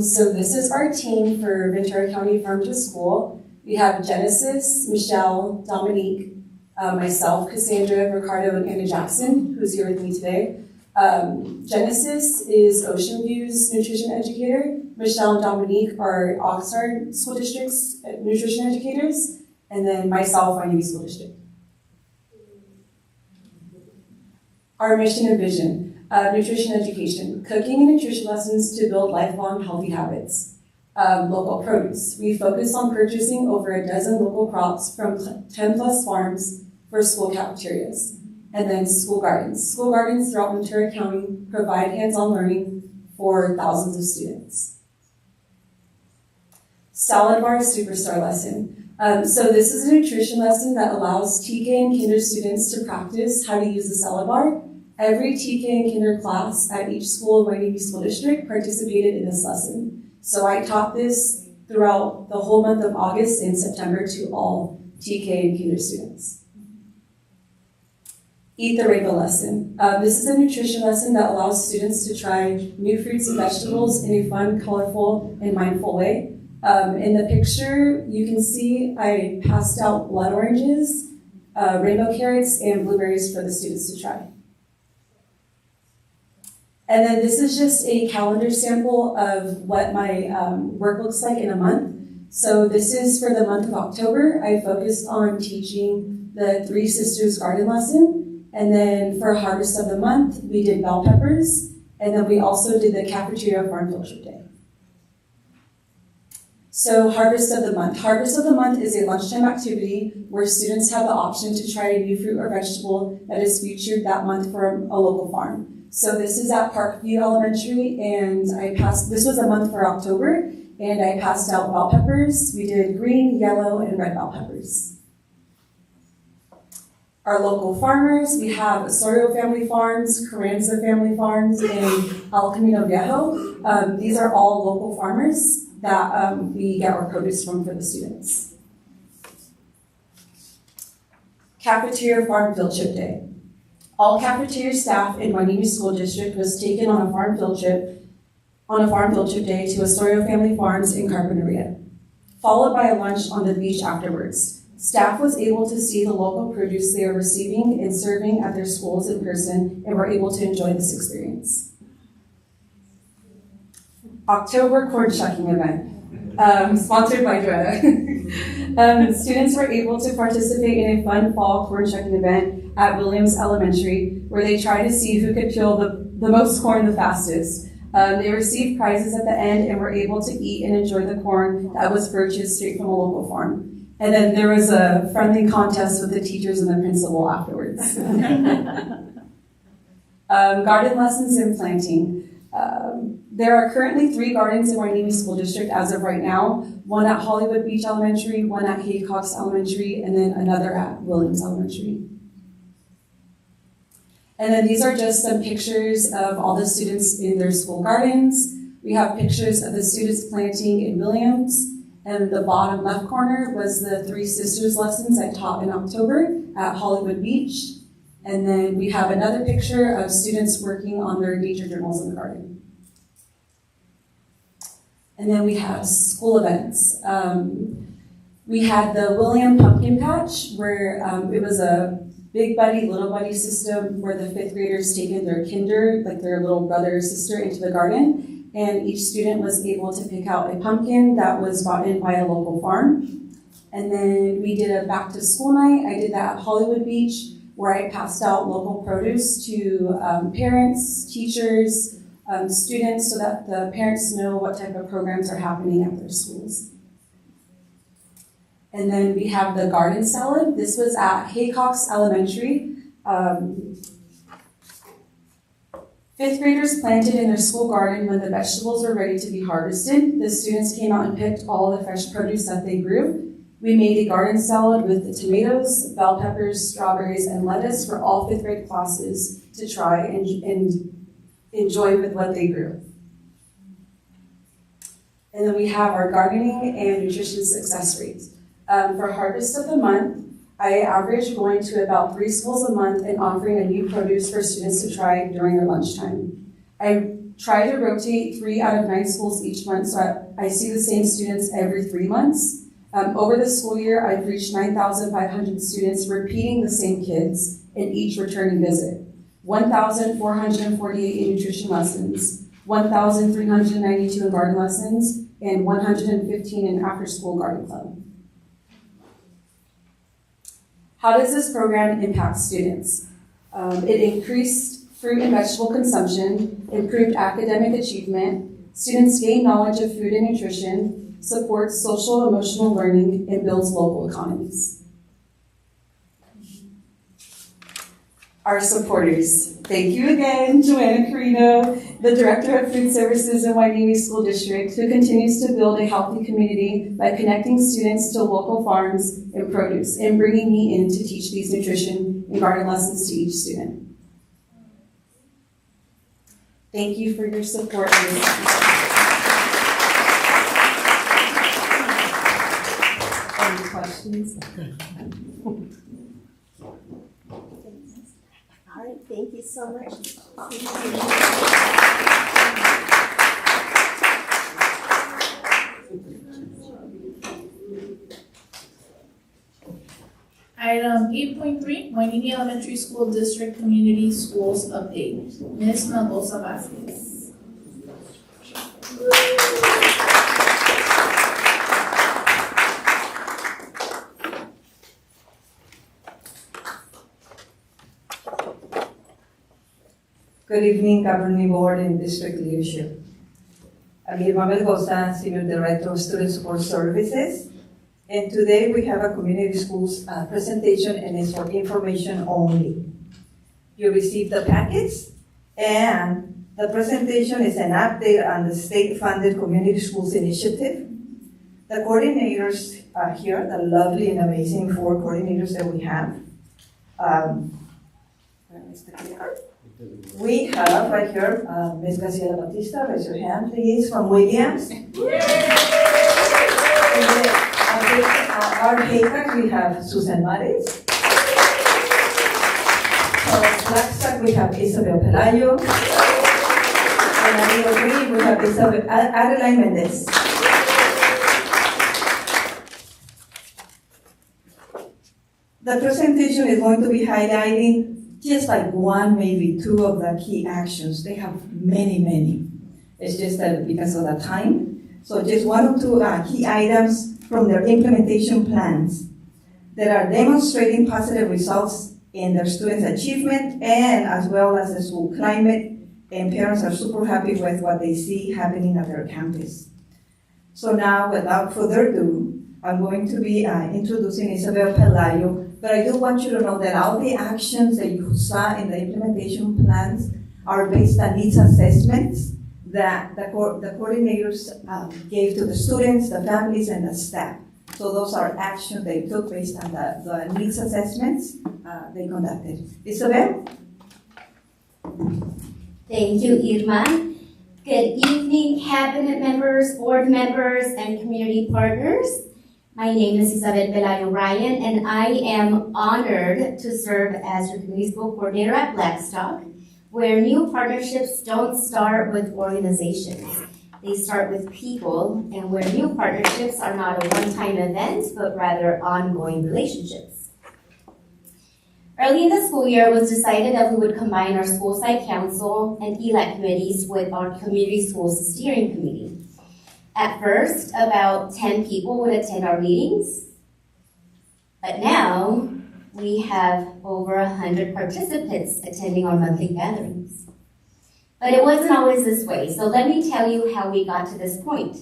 So this is our team for Ventura County Farm to School. We have Genesis, Michelle, Dominique, myself, Cassandra, Ricardo, and Anna Jackson, who's here with me today. Genesis is Ocean View's nutrition educator. Michelle and Dominique are Oxnard School District's nutrition educators. And then myself, Wyoming School District. Our mission and vision, nutrition education, cooking and nutrition lessons to build lifelong healthy habits. Local produce. We focus on purchasing over a dozen local crops from 10 plus farms for school cafeterias. And then school gardens. School gardens throughout Ventura County provide hands-on learning for thousands of students. Salad bar superstar lesson. So this is a nutrition lesson that allows TK and kinder students to practice how to use the salad bar. Every TK and kinder class at each school in Wyoming School District participated in this lesson. So I taught this throughout the whole month of August and September to all TK and kinder students. Eat the Rainbow lesson. This is a nutrition lesson that allows students to try new fruits and vegetables in a fun, colorful, and mindful way. In the picture, you can see I passed out blood oranges, rainbow carrots, and blueberries for the students to try. And then this is just a calendar sample of what my work looks like in a month. So this is for the month of October. I focused on teaching the Three Sisters Garden lesson. And then for Harvest of the Month, we did bell peppers. And then we also did the Cafeteria Farm Field Trip Day. So Harvest of the Month. Harvest of the Month is a lunchtime activity where students have the option to try a new fruit or vegetable that is featured that month from a local farm. So this is at Parkview Elementary, and this was a month for October, and I passed out bell peppers. We did green, yellow, and red bell peppers. Our local farmers, we have Osorio Family Farms, Carranza Family Farms, and El Camino Viejo. These are all local farmers that we get our produce from for the students. Cafeteria Farm Field Trip Day. All cafeteria staff in Wyoming School District was taken on a farm field trip day to Osorio Family Farms in Carpinteria, followed by a lunch on the beach afterwards. Staff was able to see the local produce they are receiving and serving at their schools in person and were able to enjoy this experience. October corn shucking event. sponsored by Joanna. Students were able to participate in a fun fall corn shucking event at Williams Elementary, where they tried to see who could peel the most corn the fastest. They received prizes at the end and were able to eat and enjoy the corn that was purchased straight from a local farm. And then there was a friendly contest with the teachers and the principal afterwards. Garden lessons and planting. There are currently 3 gardens in Wainimi School District as of right now, one at Hollywood Beach Elementary, one at Haycox Elementary, and then another at Williams Elementary. And then these are just some pictures of all the students in their school gardens. We have pictures of the students planting in Williams, and the bottom left corner was the 3 Sisters lessons I taught in October at Hollywood Beach. And then we have another picture of students working on their nature journals in the garden. And then we have school events. We had the William Pumpkin Patch, where it was a big buddy, little buddy system where the 5th graders taken their kinder, like their little brother or sister, into the garden. And each student was able to pick out a pumpkin that was brought in by a local farm. And then we did a back to school night. I did that at Hollywood Beach, where I passed out local produce to parents, teachers, students, so that the parents know what type of programs are happening at their schools. And then we have the garden salad. This was at Haycox Elementary. 5th graders planted in their school garden when the vegetables were ready to be harvested. The students came out and picked all the fresh produce that they grew. We made a garden salad with the tomatoes, bell peppers, strawberries, and lettuce for all 5th grade classes to try and enjoy with what they grew. And then we have our gardening and nutrition success rates. For Harvest of the Month, I average going to about 3 schools a month and offering a new produce for students to try during their lunchtime. I try to rotate 3 out of 9 schools each month, so I see the same students every 3 months. Over the school year, I've reached 9,500 students, repeating the same kids in each returning visit. 1,448 in nutrition lessons, 1,392 in garden lessons, and 115 in after-school garden club. How does this program impact students? It increased fruit and vegetable consumption, improved academic achievement, students gain knowledge of food and nutrition, supports social emotional learning, and builds local economies. Our supporters. Thank you again, Joanna Carino, the Director of Food Services in Wainimi School District, who continues to build a healthy community by connecting students to local farms and produce and bringing me in to teach these nutrition and garden lessons to each student. Thank you for your support. Any questions? All right, thank you so much. Item 8.3, Wainimi Elementary School District Community Schools Update. Ms. Melgoza Vasquez. Good evening, Governing Board and District Leadership. I'm Irma Melgoza, Senior Director of Student Support Services. And today we have a community schools presentation, and it's for information only. You received the packets, and the presentation is an update on the state-funded community schools initiative. The coordinators are here, the lovely and amazing 4 coordinators that we have. Where is the clicker? We have right here Ms. Graciela Batista, raise your hand please, from Williams. Our Haycox, we have Susan Mares. From Blackstock, we have Isabel Pelayo. And on Rio Green, we have Adeline Mendez. The presentation is going to be highlighting just like 1, maybe 2 of the key actions. They have many, many. It's just that because of the time. So just one or two key items from their implementation plans that are demonstrating positive results in their students' achievement and as well as the school climate, and parents are super happy with what they see happening at their campus. So now, without further ado, I'm going to be introducing Isabel Pelayo, but I do want you to know that all the actions that you saw in the implementation plans are based on needs assessments that the coordinators gave to the students, the families, and the staff. So those are actions they took based on the needs assessments they conducted. Isabel? Thank you, Irma. Good evening, cabinet members, board members, and community partners. My name is Isabel Pelayo Ryan, and I am honored to serve as your community school coordinator at Blackstock, where new partnerships don't start with organizations. They start with people, and where new partnerships are not a one-time event, but rather ongoing relationships. Early in the school year, it was decided that we would combine our school site council and ELAC committees with our community schools steering committee. At first, about 10 people would attend our meetings, but now we have over 100 participants attending our monthly gatherings. But it wasn't always this way, so let me tell you how we got to this point.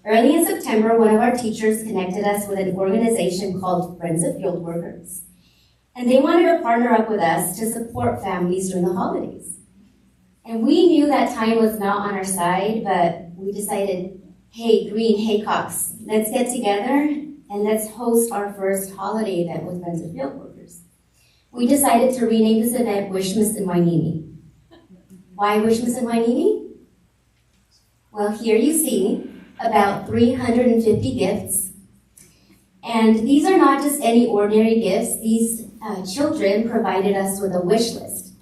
Early in September, one of our teachers connected us with an organization called Friends of Field Workers. And they wanted to partner up with us to support families during the holidays. And we knew that time was not on our side, but we decided, hey, Green, hey, Cox, let's get together and let's host our first holiday event with Friends of Field Workers. We decided to rename this event Wishmas and Wainini. Why Wishmas and Wainini? Well, here you see about 350 gifts. And these are not just any ordinary gifts. These children provided us with a wish list.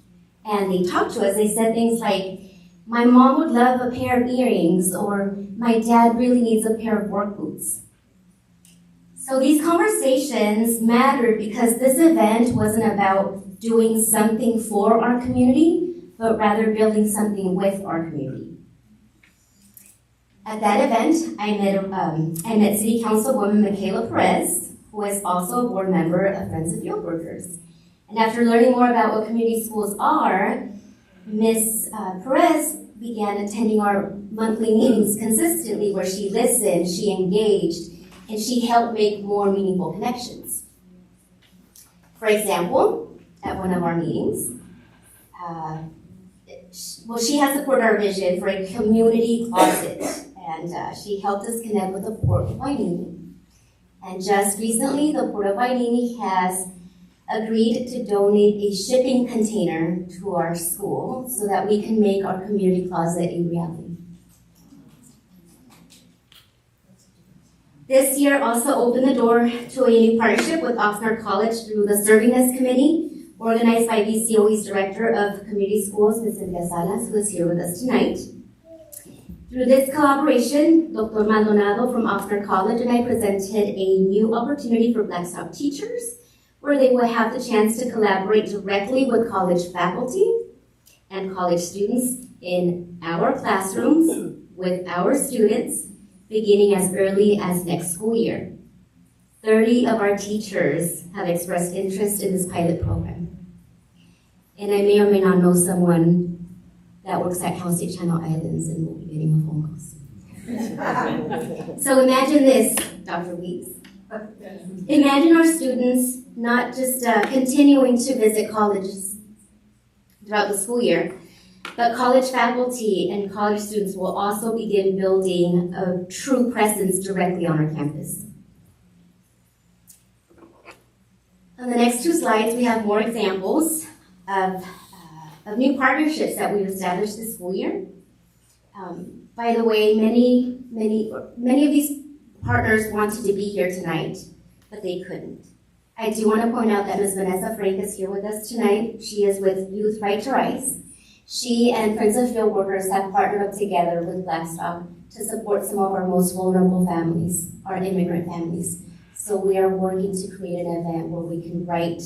And they talked to us. They said things like, my mom would love a pair of earrings, or my dad really needs a pair of work boots. So these conversations mattered because this event wasn't about doing something for our community, but rather building something with our community. At that event, I met City Councilwoman Michaela Perez, who is also a board member of Friends of Field Workers. And after learning more about what community schools are, Ms. Perez began attending our monthly meetings consistently, where she listened, she engaged, and she helped make more meaningful connections. For example, at one of our meetings, she has supported our vision for a community closet, and she helped us connect with the Port of Wainini. And just recently, the Port of Wainini has agreed to donate a shipping container to our school so that we can make our community closet a reality. This year also opened the door to a new partnership with Oxnard College through the Servingness Committee, organized by VCOE's Director of Community Schools, Ms. Cynthia Salas, who is here with us tonight. Through this collaboration, Dr. Maldonado from Oxnard College and I presented a new opportunity for Blackstock teachers, where they will have the chance to collaborate directly with college faculty and college students in our classrooms with our students, beginning as early as next school year. 30 of our teachers have expressed interest in this pilot program. And I may or may not know someone that works at Cal State Channel Islands and will be getting a phone call. So imagine this, Dr. Weeks. Imagine our students not just continuing to visit colleges throughout the school year, but college faculty and college students will also begin building a true presence directly on our campus. On the next two slides, we have more examples of new partnerships that we've established this school year. By the way, many of these partners wanted to be here tonight, but they couldn't. I do want to point out that Ms. Vanessa Frank is here with us tonight. She is with Youth Right to Rise. She and Friends of Field Workers have partnered up together with Blackstock to support some of our most vulnerable families, our immigrant families. So we are working to create an event where we can write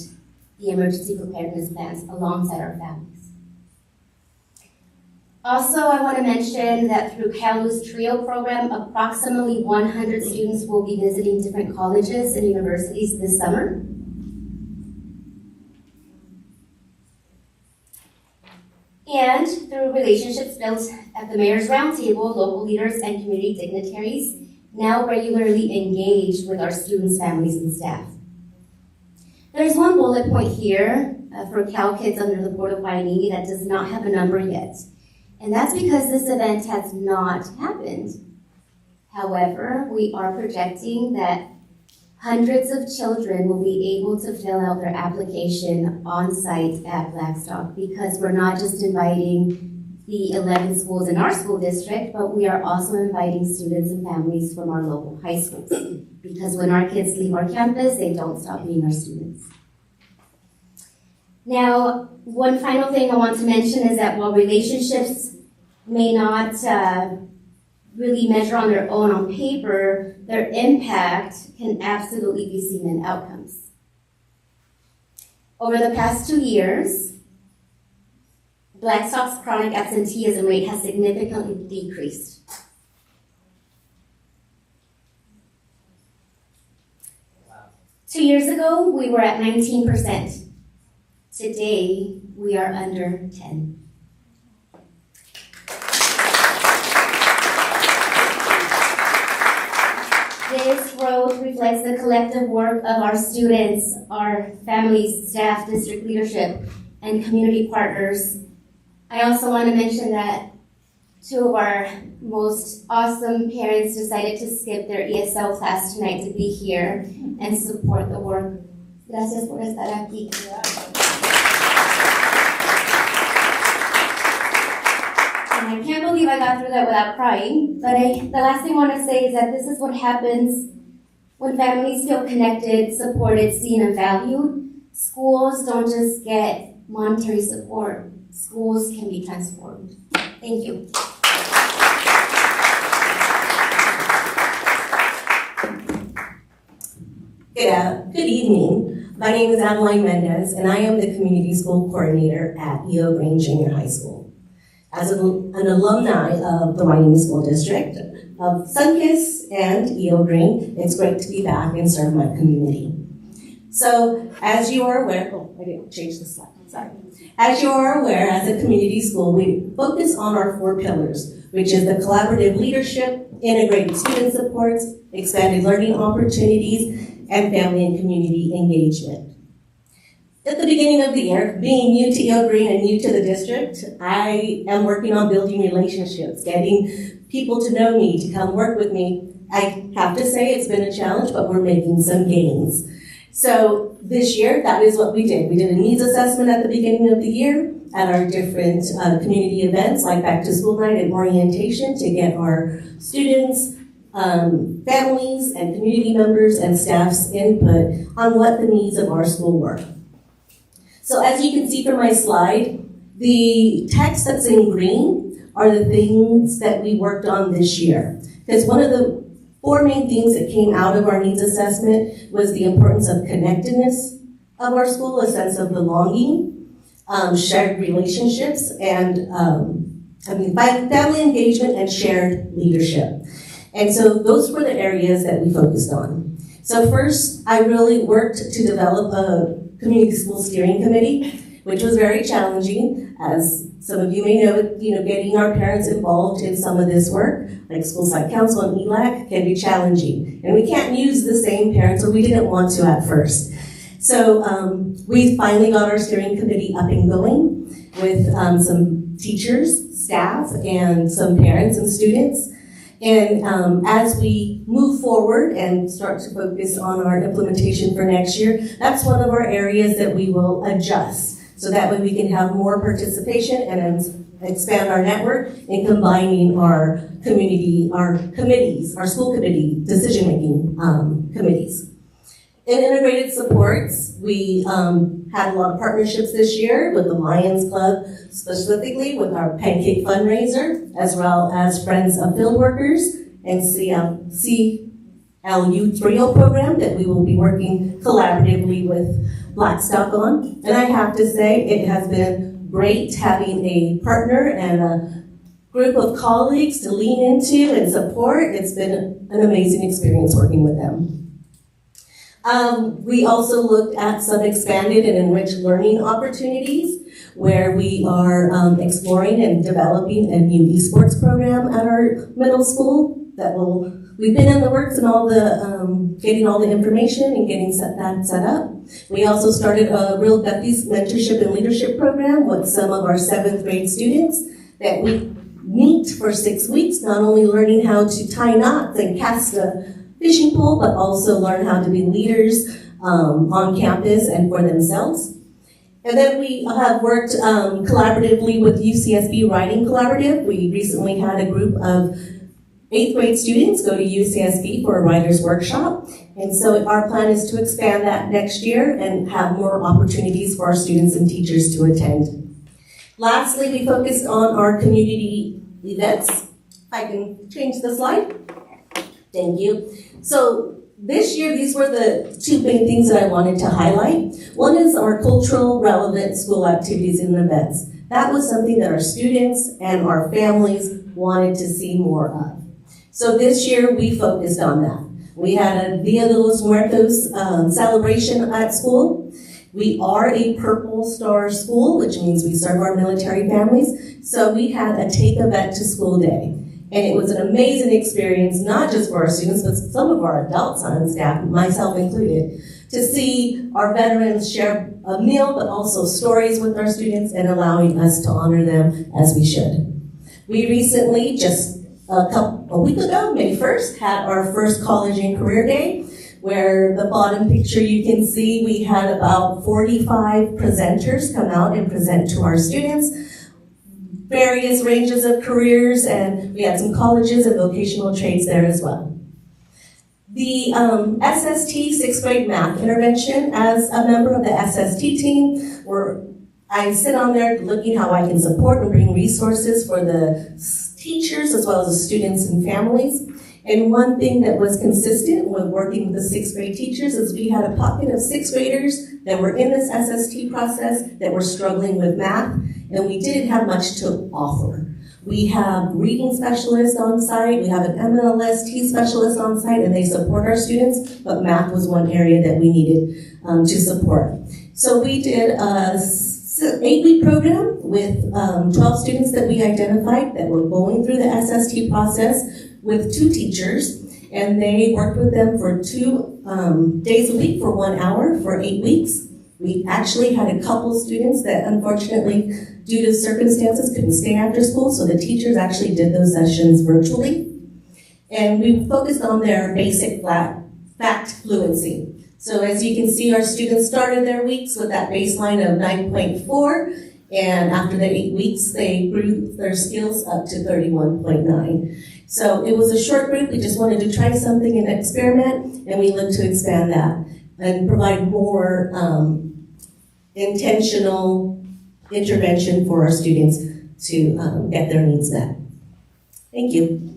the emergency preparedness plans alongside our families. Also, I want to mention that through CalU's TRIO program, approximately 100 students will be visiting different colleges and universities this summer. And through relationships built at the Mayor's Roundtable, local leaders and community dignitaries now regularly engage with our students, families, and staff. There's one bullet point here for Cal Kids under the Board of Wainini that does not have a number yet. And that's because this event has not happened. However, we are projecting that hundreds of children will be able to fill out their application on site at Blackstock, because we're not just inviting the 11 schools in our school district, but we are also inviting students and families from our local high schools. Because when our kids leave our campus, they don't stop being our students. Now, one final thing I want to mention is that while relationships may not really measure on their own on paper, their impact can absolutely be seen in outcomes. Over the past 2 years, Blackstock's chronic absenteeism rate has significantly decreased. Wow. 2 years ago, we were at 19%. Today, we are under 10. This growth reflects the collective work of our students, our families, staff, district leadership, and community partners. I also want to mention that 2 of our most awesome parents decided to skip their ESL class tonight to be here and support the work. Gracias por estar aquí. And I can't believe I got through that without crying, but the last thing I want to say is that this is what happens when families feel connected, supported, seen, and valued. Schools don't just get monetary support. Schools can be transformed. Thank you. Good evening. My name is Adeline Mendez, and I am the Community School Coordinator at E.O. Green Junior High School. As an alumni of the Wainini School District, of Sunkiss and E.O. Green, it's great to be back and serve my community. So, as you are aware, I didn't change the slide, sorry. As you are aware, as a community school, we focus on our 4 pillars, which is the collaborative leadership, integrated student supports, expanded learning opportunities, and family and community engagement. At the beginning of the year, being new to E.O. Green and new to the district, I am working on building relationships, getting people to know me, to come work with me. I have to say it's been a challenge, but we're making some gains. So this year, that is what we did. We did a needs assessment at the beginning of the year at our different community events, like back to school night and orientation, to get our students, families, and community members and staff's input on what the needs of our school were. So as you can see from my slide, the text that's in green are the things that we worked on this year. Because one of the 4 main things that came out of our needs assessment was the importance of connectedness of our school, a sense of belonging, shared relationships, and family engagement and shared leadership. And so those were the areas that we focused on. So first, I really worked to develop a community school steering committee, which was very challenging. As some of you may know, getting our parents involved in some of this work, like school site council and ELAC, can be challenging. And we can't use the same parents, or we didn't want to at first. So we finally got our steering committee up and going with some teachers, staff, and some parents and students. And as we move forward and start to focus on our implementation for next year, that's one of our areas that we will adjust. So that way we can have more participation and expand our network in combining our community, our committees, our school committee, decision-making committees. In integrated supports, we had a lot of partnerships this year with the Lions Club, specifically with our pancake fundraiser, as well as Friends of Field Workers and CLU TRIO program that we will be working collaboratively with Blackstock on. And I have to say, it has been great having a partner and a group of colleagues to lean into and support. It's been an amazing experience working with them. We also looked at some expanded and enriched learning opportunities where we are exploring and developing a new esports program at our middle school we've been in the works and all the getting all the information and getting that set up. We also started a Real Guppies mentorship and leadership program with some of our 7th grade students that we meet for 6 weeks, not only learning how to tie knots and cast a fishing pole, but also learn how to be leaders on campus and for themselves. And then we have worked collaboratively with UCSB Writing Collaborative. We recently had a group of 8th grade students go to UCSB for a writer's workshop. And so our plan is to expand that next year and have more opportunities for our students and teachers to attend. Lastly, we focused on our community events. If I can change the slide. Thank you. So this year, these were the 2 main things that I wanted to highlight. One is our cultural relevant school activities and events. That was something that our students and our families wanted to see more of. So this year, we focused on that. We had a Dia de los Muertos celebration at school. We are a Purple Star school, which means we serve our military families. So we had a Take a Vet to School Day. And it was an amazing experience, not just for our students, but some of our adults on staff, myself included, to see our veterans share a meal, but also stories with our students and allowing us to honor them as we should. We recently, just a week ago, May 1st, had our first College and Career Day, where the bottom picture you can see, we had about 45 presenters come out and present to our students, various ranges of careers, and we had some colleges and vocational trades there as well. The SST 6th grade math intervention, as a member of the SST team, I sit on there looking how I can support and bring resources for the teachers as well as the students and families. And one thing that was consistent when working with the 6th grade teachers is we had a pocket of 6th graders that were in this SST process that were struggling with math, and we didn't have much to offer. We have reading specialists on site, we have an MLST specialist on site, and they support our students, but math was one area that we needed to support. So we did a 8-week program with 12 students that we identified that were going through the SST process with 2 teachers, and they worked with them for 2 days a week for 1 hour for 8 weeks. We actually had a couple students that unfortunately, due to circumstances, couldn't stay after school, so the teachers actually did those sessions virtually. And we focused on their basic fact fluency. So as you can see, our students started their weeks with that baseline of 9.4, and after the 8 weeks, they grew their skills up to 31.9. So it was a short group. We just wanted to try something and experiment, and we look to expand that and provide more intentional intervention for our students to get their needs met. Thank you.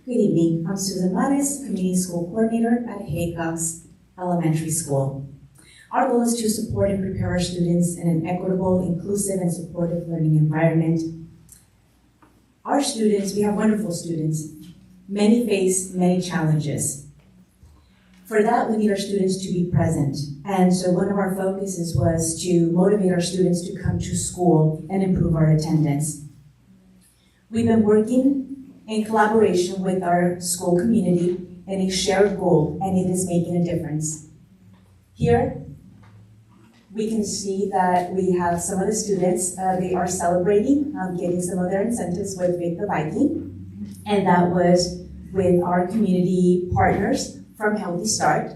Good evening. I'm Susan Mares, Community School Coordinator at Haycox Elementary School. Our goal is to support and prepare our students in an equitable, inclusive, and supportive learning environment. Our students, we have wonderful students. Many face many challenges. For that, we need our students to be present. And so one of our focuses was to motivate our students to come to school and improve our attendance. We've been working in collaboration with our school community in a shared goal, and it is making a difference. Here, we can see that we have some of the students, they are celebrating, getting some of their incentives with the Viking, and that was with our community partners from Healthy Start.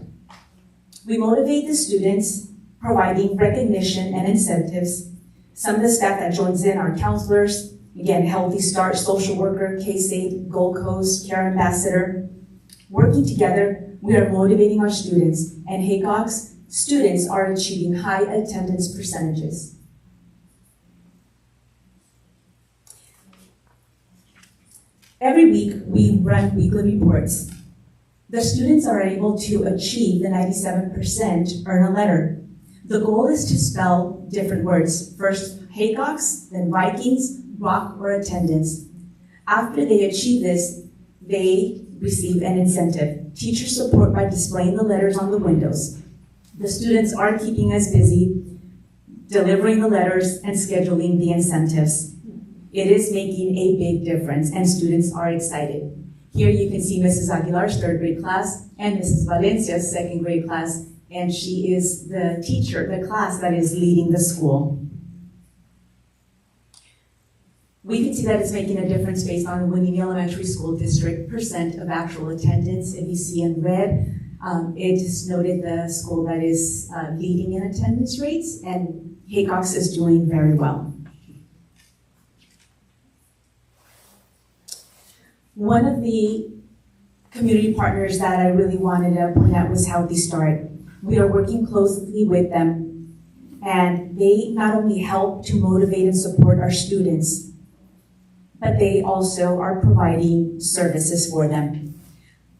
We motivate the students, providing recognition and incentives. Some of the staff that joins in are counselors, again, Healthy Start, social worker, K-State, Gold Coast, Care Ambassador. Working together, we are motivating our students, and Haycox students are achieving high attendance percentages. Every week, we run weekly reports. The students are able to achieve the 97% earn a letter. The goal is to spell different words. First Haycocks, then Vikings, rock, or attendance. After they achieve this, they receive an incentive. Teachers support by displaying the letters on the windows. The students are keeping us busy, delivering the letters and scheduling the incentives. It is making a big difference and students are excited. Here you can see Mrs. Aguilar's third grade class and Mrs. Valencia's second grade class, and she is the teacher, the class that is leading the school. We can see that it's making a difference based on the Winnie Elementary School District % of actual attendance. If you see in red, it is noted the school that is leading in attendance rates, and Haycocks is doing very well. One of the community partners that I really wanted to point out was Healthy Start. We are working closely with them, and they not only help to motivate and support our students, but they also are providing services for them.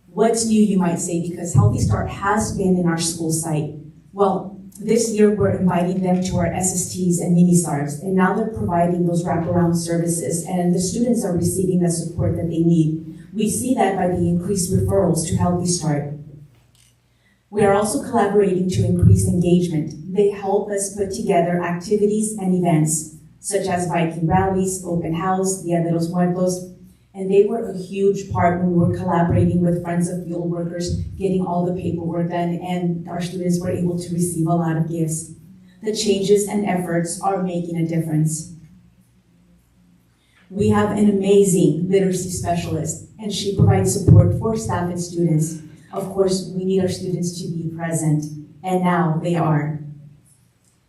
What's new, you might say, because Healthy Start has been in our school site. Well, this year we're inviting them to our SSTs and mini-SARs, and now they're providing those wraparound services, and the students are receiving the support that they need. We see that by the increased referrals to Healthy Start. We are also collaborating to increase engagement. They help us put together activities and events, such as Viking rallies, open house, Dia de los Muertos, and they were a huge part when we were collaborating with Friends of Field Workers, getting all the paperwork done, and our students were able to receive a lot of gifts. The changes and efforts are making a difference. We have an amazing literacy specialist, and she provides support for staff and students. Of course, we need our students to be present, and now they are.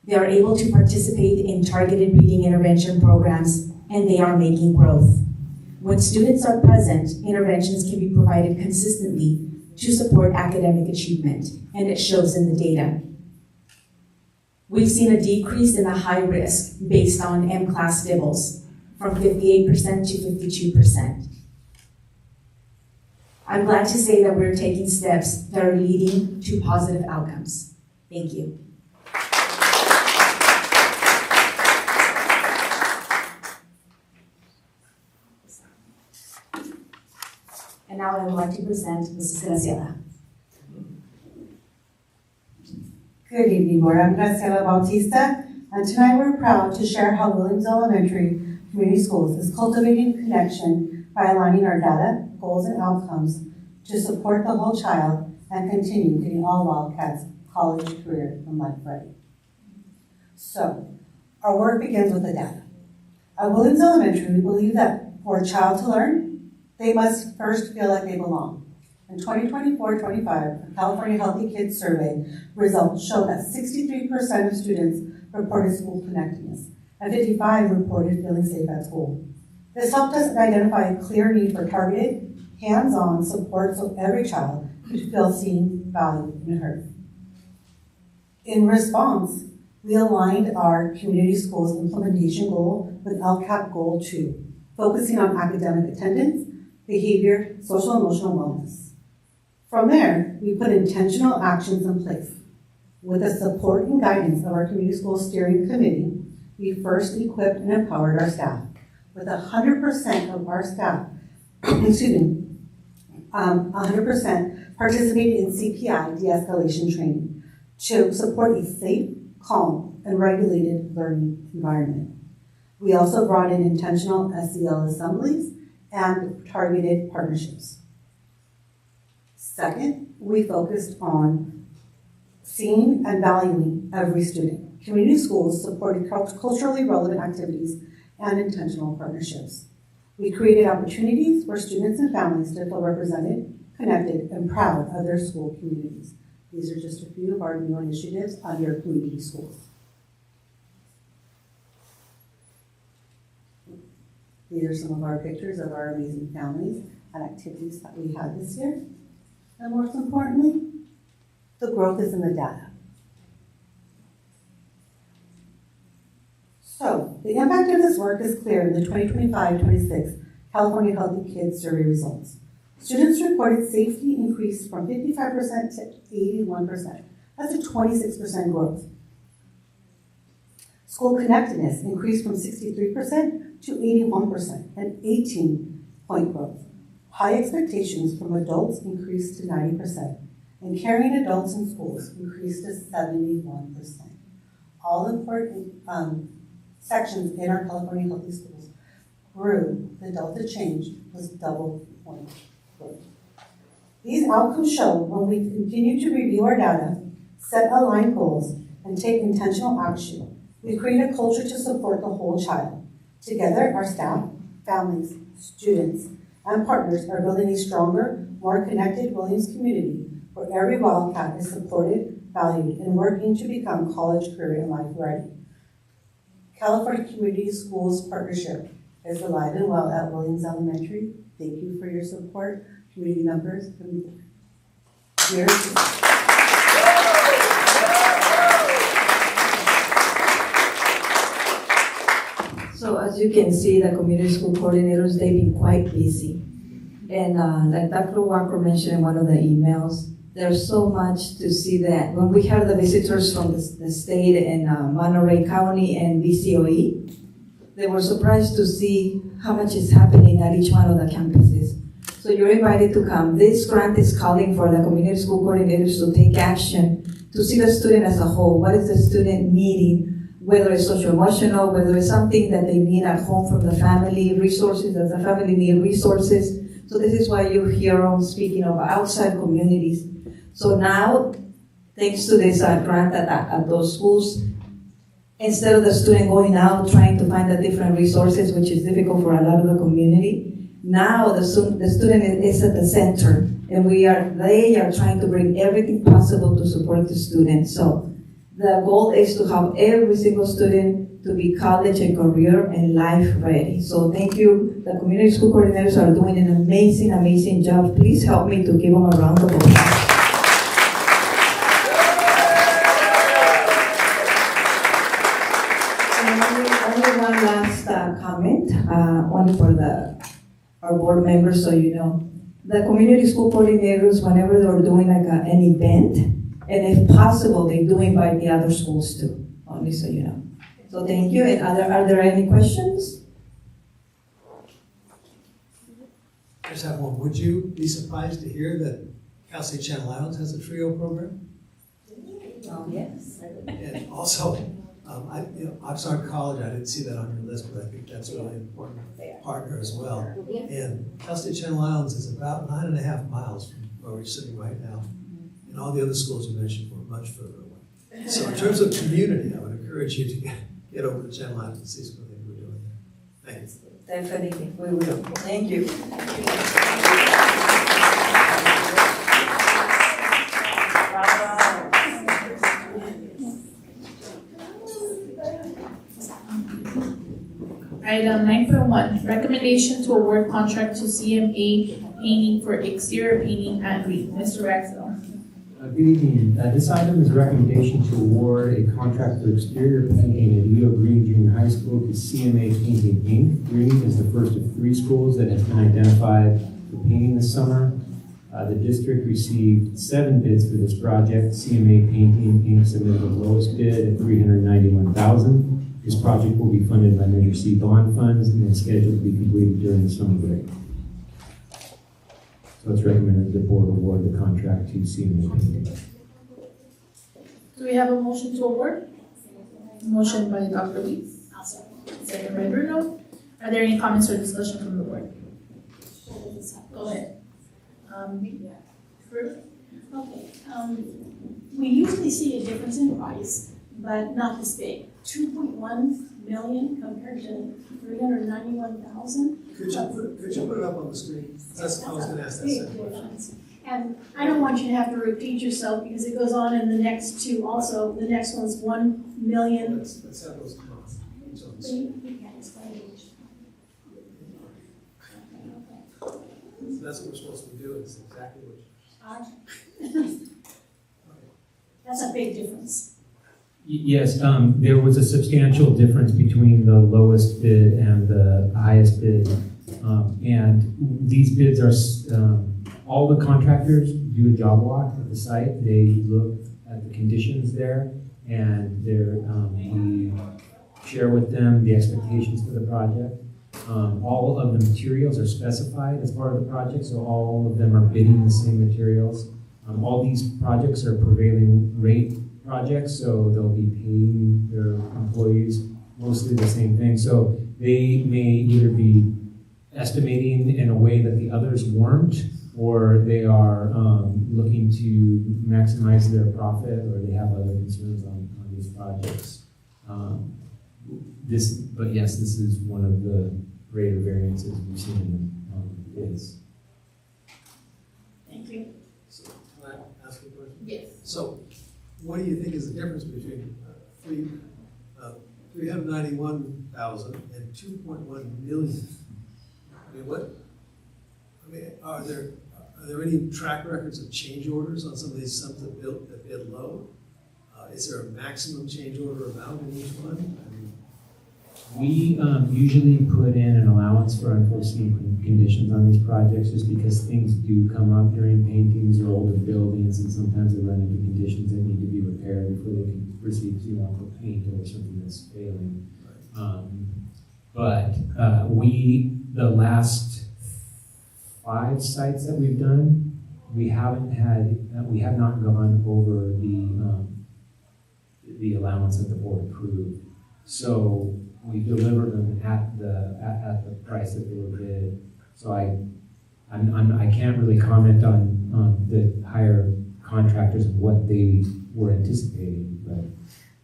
They are able to participate in targeted reading intervention programs, and they are making growth. When students are present, interventions can be provided consistently to support academic achievement, and it shows in the data. We've seen a decrease in the high risk based on M-class DIBELS from 58% to 52%. I'm glad to say that we're taking steps that are leading to positive outcomes. Thank you. And now I would like to present Mrs. Graciela. Good evening, Board. I'm Graciela Bautista, and tonight we're proud to share how Williams Elementary Community Schools is cultivating connection by aligning our data, goals, and outcomes to support the whole child and continue getting all Wildcats college, career, and life ready. So, our work begins with the data. At Williams Elementary, we believe that for a child to learn, they must first feel like they belong. In 2024-25, the California Healthy Kids Survey results show that 63% of students reported school connectedness, and 55% reported feeling safe at school. This helped us identify a clear need for targeted, hands-on support so every child could feel seen, valued, and heard. In response, we aligned our community schools implementation goal with LCAP Goal 2, focusing on academic attendance, behavior, social, emotional wellness. From there, we put intentional actions in place. With the support and guidance of our community school steering committee, we first equipped and empowered our staff. With 100% of our staff, 100% participating in CPI de-escalation training to support a safe, calm, and regulated learning environment. We also brought in intentional SEL assemblies and targeted partnerships. Second, we focused on seeing and valuing every student. Community schools supported culturally relevant activities and intentional partnerships. We created opportunities for students and families to feel represented, connected, and proud of their school communities. These are just a few of our new initiatives under community schools. These are some of our pictures of our amazing families and activities that we had this year. And most importantly, the growth is in the data. So, the impact of this work is clear in the 2025-26 California Healthy Kids Survey results. Students reported safety increased from 55% to 81%. That's a 26% growth. School connectedness increased from 63% to 81%, an 18-point growth. High expectations from adults increased to 90%, and caring adults in schools increased to 71%. All important sections in our California Healthy Schools grew. The delta change was double point growth. These outcomes show when we continue to review our data, set aligned goals, and take intentional action, we create a culture to support the whole child. Together, our staff, families, students, and partners are building a stronger, more connected Williams community where every Wildcat is supported, valued, and working to become college, career, and life ready. California Community Schools Partnership is alive and well at Williams Elementary. Thank you for your support, community members. So as you can see, the community school coordinators, they've been quite busy. And like Dr. Walker mentioned in one of the emails, there's so much to see that when we have the visitors from the state and Monterey County and BCOE, they were surprised to see how much is happening at each one of the campuses. So you're invited to come. This grant is calling for the community school coordinators to take action, to see the student as a whole. What is the student needing? Whether it's social-emotional, whether it's something that they need at home from the family, resources, does the family need resources? So this is why you hear us speaking of outside communities. So now, thanks to this grant at those schools, instead of the student going out trying to find the different resources, which is difficult for a lot of the community, now the student is at the center, and they are trying to bring everything possible to support the student. So the goal is to have every single student to be college and career and life ready. So thank you. The community school coordinators are doing an amazing, amazing job. Please help me to give them a round of applause. Only one last comment, only for our board members, so you know. The community school coordinators, whenever they're doing like an event, and if possible, they do invite the other schools too, only so you know. So thank you. And are there any questions? I just have one. Would you be surprised to hear that Cal State Channel Islands has a TRIO program? Yes. And also, Oxnard College, I didn't see that on your list, but I think that's a really important partner as well. And Cal State Channel Islands is about 9.5 miles from where we're sitting right now. And all the other schools you mentioned were much further away. So in terms of community, I would encourage you to get over to Channel Islands and see some of the things we're doing there. Thanks. Definitely, we will. Thank you. Item 9.1, recommendation to award contract to CMA Painting for exterior painting at Green. Mr. Raxel. Good evening. This item is a recommendation to award a contract for exterior painting at Eo Green Junior High School to CMA Painting Inc. Green is the first of 3 schools that has been identified for painting this summer. The district received 7 bids for this project. CMA Painting Inc. submitted the lowest bid at $391,000. This project will be funded by Measure C bond funds and is scheduled to be completed during the summer break. So it's recommended the board award the contract to CMA Painting. Do we have a motion to award? Motion by Dr. Lee. Second by Bruno. Are there any comments or discussion from the board? Go ahead. First? Okay. We usually see a difference in price, but not this big. 2.1 million compared to 391,000. Could you put it up on the screen? I was going to ask that same question. And I don't want you to have to repeat yourself because it goes on in the next 2 also. The next one's 1 million. Let's have those come on. You can't explain it. So that's what we're supposed to be doing, is exactly what you That's a big difference. Yes, there was a substantial difference between the lowest bid and the highest bid. And these bids are, all the contractors do a job walk at the site. They look at the conditions there, and we share with them the expectations for the project. All of the materials are specified as part of the project, so all of them are bidding the same materials. All these projects are prevailing rate projects, so they'll be paying their employees mostly the same thing. So they may either be estimating in a way that the others weren't, or they are looking to maximize their profit, or they have other concerns on these projects. But yes, this is one of the greater variances we've seen in the bids. Thank you. So, can I ask you a question? Yes. So, what do you think is the difference between 391,000 and 2.1 million? I mean, are there any track records of change orders on some of these sums that bid low? Is there a maximum change order amount in each one? I mean, We usually put in an allowance for unforeseen conditions on these projects, just because things do come up during paintings or older buildings, and sometimes they run into conditions that need to be repaired before they can proceed to put paint over something that's failing. The last 5 sites that we've done, we have not gone over the allowance that the board approved. So we delivered them at the price that they were bid. So I can't really comment on the higher contractors and what they were anticipating, but.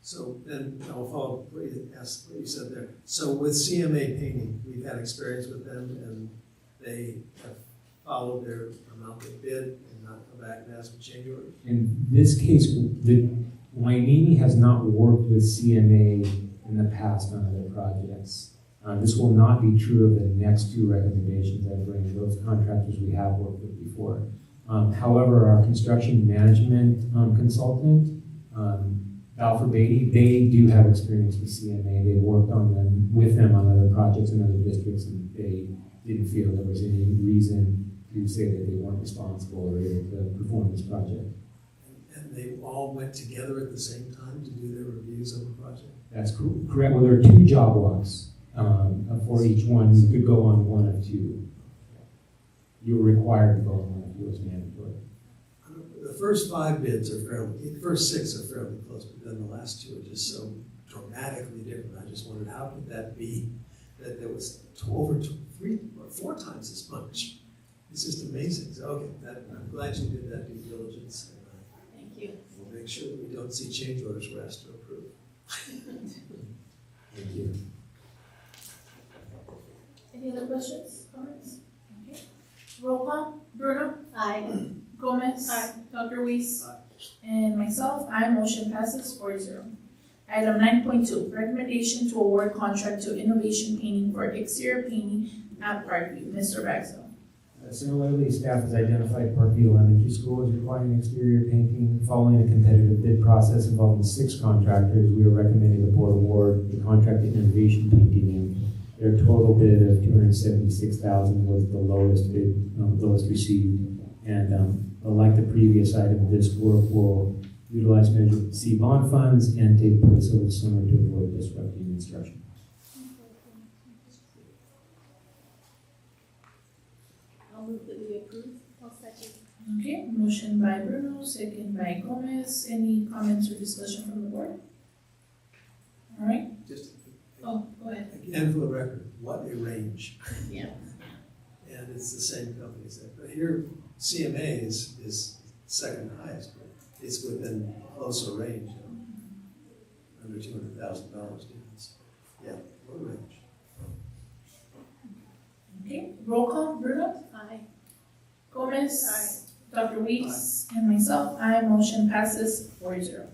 So then I'll follow up what you said there. So with CMA Painting, we've had experience with them, and they have followed their amount they bid and not come back and ask for change orders. In this case, the Wainini has not worked with CMA in the past on other projects. This will not be true of the next 2 recommendations I bring. Those contractors we have worked with before. However, our construction management consultant, Alfred Beatty, they do have experience with CMA. They worked with them on other projects in other districts, and they didn't feel there was any reason to say that they weren't responsible or able to perform this project. And they all went together at the same time to do their reviews of the project? That's correct. Well, there are 2 job walks for each one. You could go on one of 2. You were required to go on one of 2 as mandatory. The first 5 bids are the first 6 are fairly close, but then the last 2 are just so dramatically different. I just wondered, how could that be that there was over 3 or 4 times as much? It's just amazing. So, okay, I'm glad you did that due diligence. Thank you. We'll make sure that we don't see change orders we're asked to approve. Thank you. Any other questions, comments? Okay. Roll call. Bruno? Aye. Gomez? Aye. Dr. Weiss? And myself, aye. Motion passes 4-0. Item 9.2, recommendation to award contract to Innovation Painting for exterior painting at Parkview. Mr. Bagso. Similarly, staff has identified Parkview Elementary School as requiring exterior painting. Following a competitive bid process involving 6 contractors, we are recommending the board award the contract to Innovation Painting Inc. Their total bid of $276,000 was the lowest received. And like the previous item, this work will utilize Measure C bond funds and take place over the summer to avoid disrupting instruction. I'll move that we approve. I'll second. Okay, motion by Bruno, second by Gomez. Any comments or discussion from the board? All right. Oh, go ahead. Again, for the record, what a range. Yeah. And it's the same company. But here, CMA is second highest. But it's within closer range, under $200,000 difference. Yeah, what a range. Okay, roll call. Bruno? Aye. Gomez? Aye. Dr. Weiss? And myself, aye. Motion passes 4-0.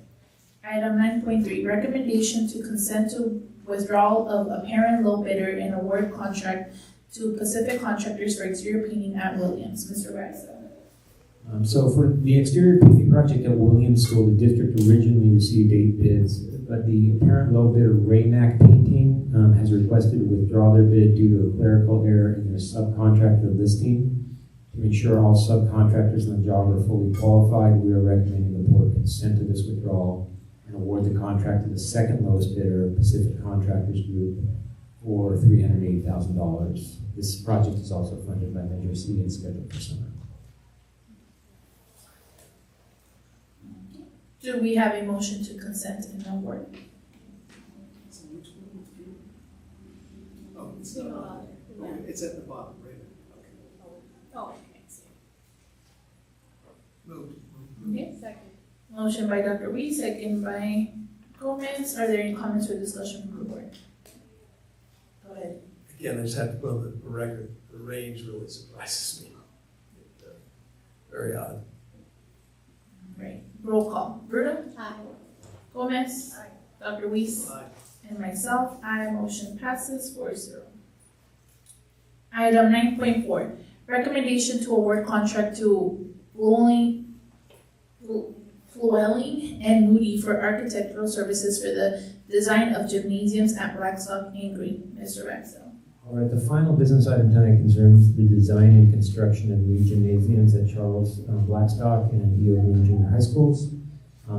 Item 9.3, recommendation to consent to withdrawal of apparent low bidder and award contract to Pacific Contractors for exterior painting at Williams. Mr. Bagso. So for the exterior painting project at Williams School, the district originally received 8 bids, but the apparent low bidder Raymac Painting has has requested to withdraw their bid due to a clerical error in their subcontractor listing. To ensure all subcontractors on the job are fully qualified, we are recommending the board consent to this withdrawal and award the contract to the second lowest bidder, Pacific Contractors Group, for $308,000. This project is also funded by Measure C and scheduled for summer. Do we have a motion to consent and award? Oh, it's not. It's at the bottom, right? Oh, Moved. okay. Second. Motion by Dr. Wee, second by Gomez. Are there any comments or discussion from the board? Go ahead. Again, I just have to put on the record, the range really surprises me. Very odd. Right. Roll call. Bruno? Aye. Gomez? Aye. Dr. Weiss? Aye. And myself, aye. Motion passes 4-0. Item 9.4, recommendation to award contract to Flewelling and Moody for architectural services for the design of gymnasiums at Blackstock and Green. Mr. Raxell. All right, the final business item tonight concerns the design and construction of new gymnasiums at Charles Blackstock and EO Green Junior High Schools.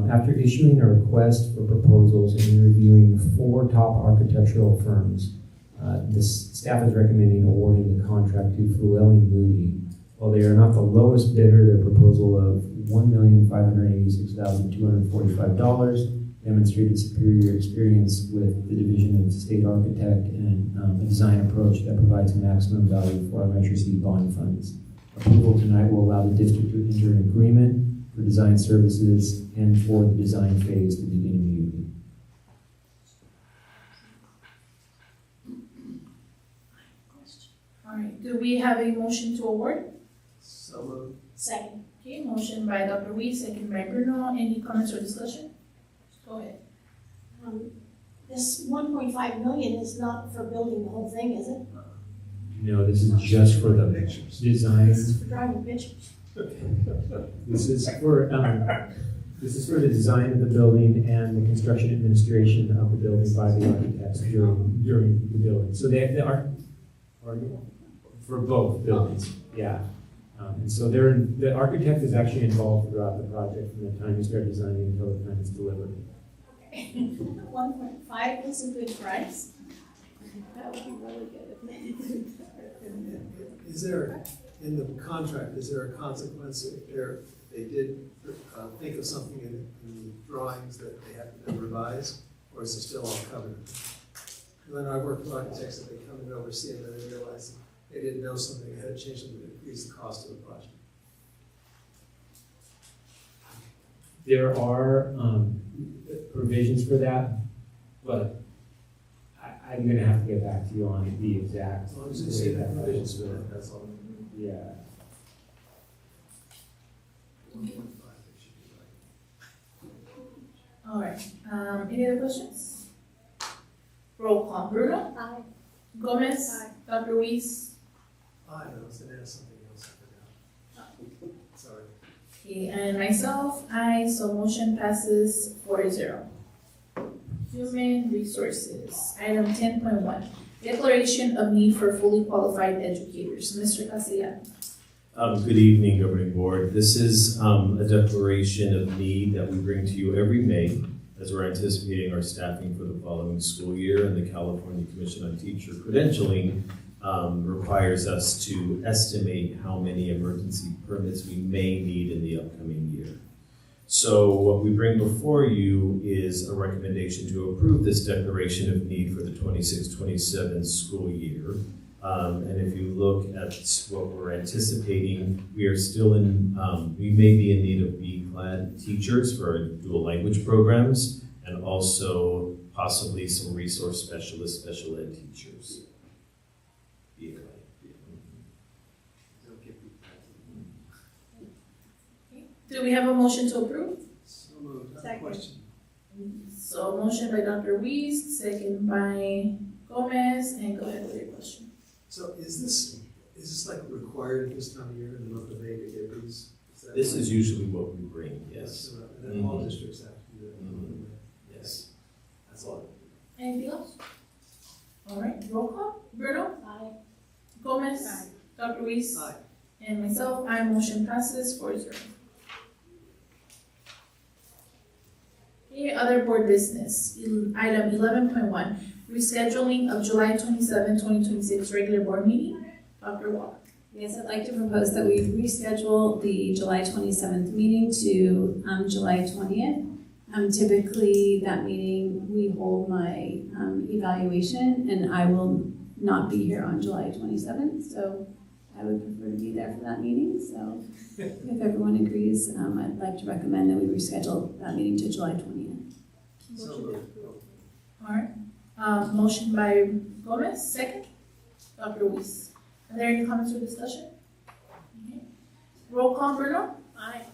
After issuing a request for proposals and reviewing 4 top architectural firms, the staff is recommending awarding the contract to Flewelling Moody. While they are not the lowest bidder, their proposal of $1,586,245 demonstrated superior experience with the Division of State Architect and a design approach that provides maximum value for our Measure C bond funds. Approval tonight will allow the district to enter an agreement for design services and for the design phase to begin immediately. All right, do we have a motion to award? So moved. Second. Okay, motion by Dr. Weiss, second by Bruno. Any comments or discussion? Go ahead. This 1.5 million is not for building the whole thing, is it? No, this is just for the design. This is for driving pictures. This is for the design of the building and the construction administration of the building by the architects during the building. So they are for both buildings, yeah. And so the architect is actually involved throughout the project from the time you start designing until the time it's delivered. 1.5 is a good price. That would be really good. Is there, in the contract, is there a consequence if they did think of something in the drawings that they have to revise, or is it still all covered? And then I work with architects that they come and oversee and then they realize they didn't know something, they had to change something to increase the cost of the project. There are provisions for that, but I'm going to have to get back to you on the exact. As long as you see the provisions for that, that's all. Yeah. All right, any other questions? Roll call. Bruno? Aye. Gomez? Aye. Dr. Weiss? I was going to ask something else, I forgot. Sorry. Okay, and myself, aye, so motion passes 4-0. Human Resources, item 10.1, Declaration of Need for Fully Qualified Educators. Mr. Casilla. Good evening, Governing Board. This is a declaration of need that we bring to you every May as we're anticipating our staffing for the following school year, and the California Commission on Teacher Credentialing requires us to estimate how many emergency permits we may need in the upcoming year. So what we bring before you is a recommendation to approve this declaration of need for the 26-27 school year. And if you look at what we're anticipating, we are still in, we may be in need of B-clad teachers for our dual language programs, and also possibly some resource specialists, special ed teachers. Do we have a motion to approve? So moved. I have a question. So motion by Dr. Weiss, second by Gomez, and go ahead with your question. So is this like required this time of year in the month of May to get these? This is usually what we bring, yes. And then all districts have to do that. Yes. That's all. Anything else? All right, roll call. Bruno? Aye. Gomez? Aye. Dr. Weiss? Aye. And myself, aye, motion passes 4-0. Okay, other board business. Item 11.1, rescheduling of July 27, 2026 regular board meeting. Dr. Walker. Yes, I'd like to propose that we reschedule the July 27th meeting to July 20th. Typically, that meeting, we hold my evaluation, and I will not be here on July 27th, so I would prefer to be there for that meeting. So if everyone agrees, I'd like to recommend that we reschedule that meeting to July 20th. All right. Motion by Gomez, second. Dr. Weiss. Are there any comments or discussion? Okay. Roll call, Bruno? Aye.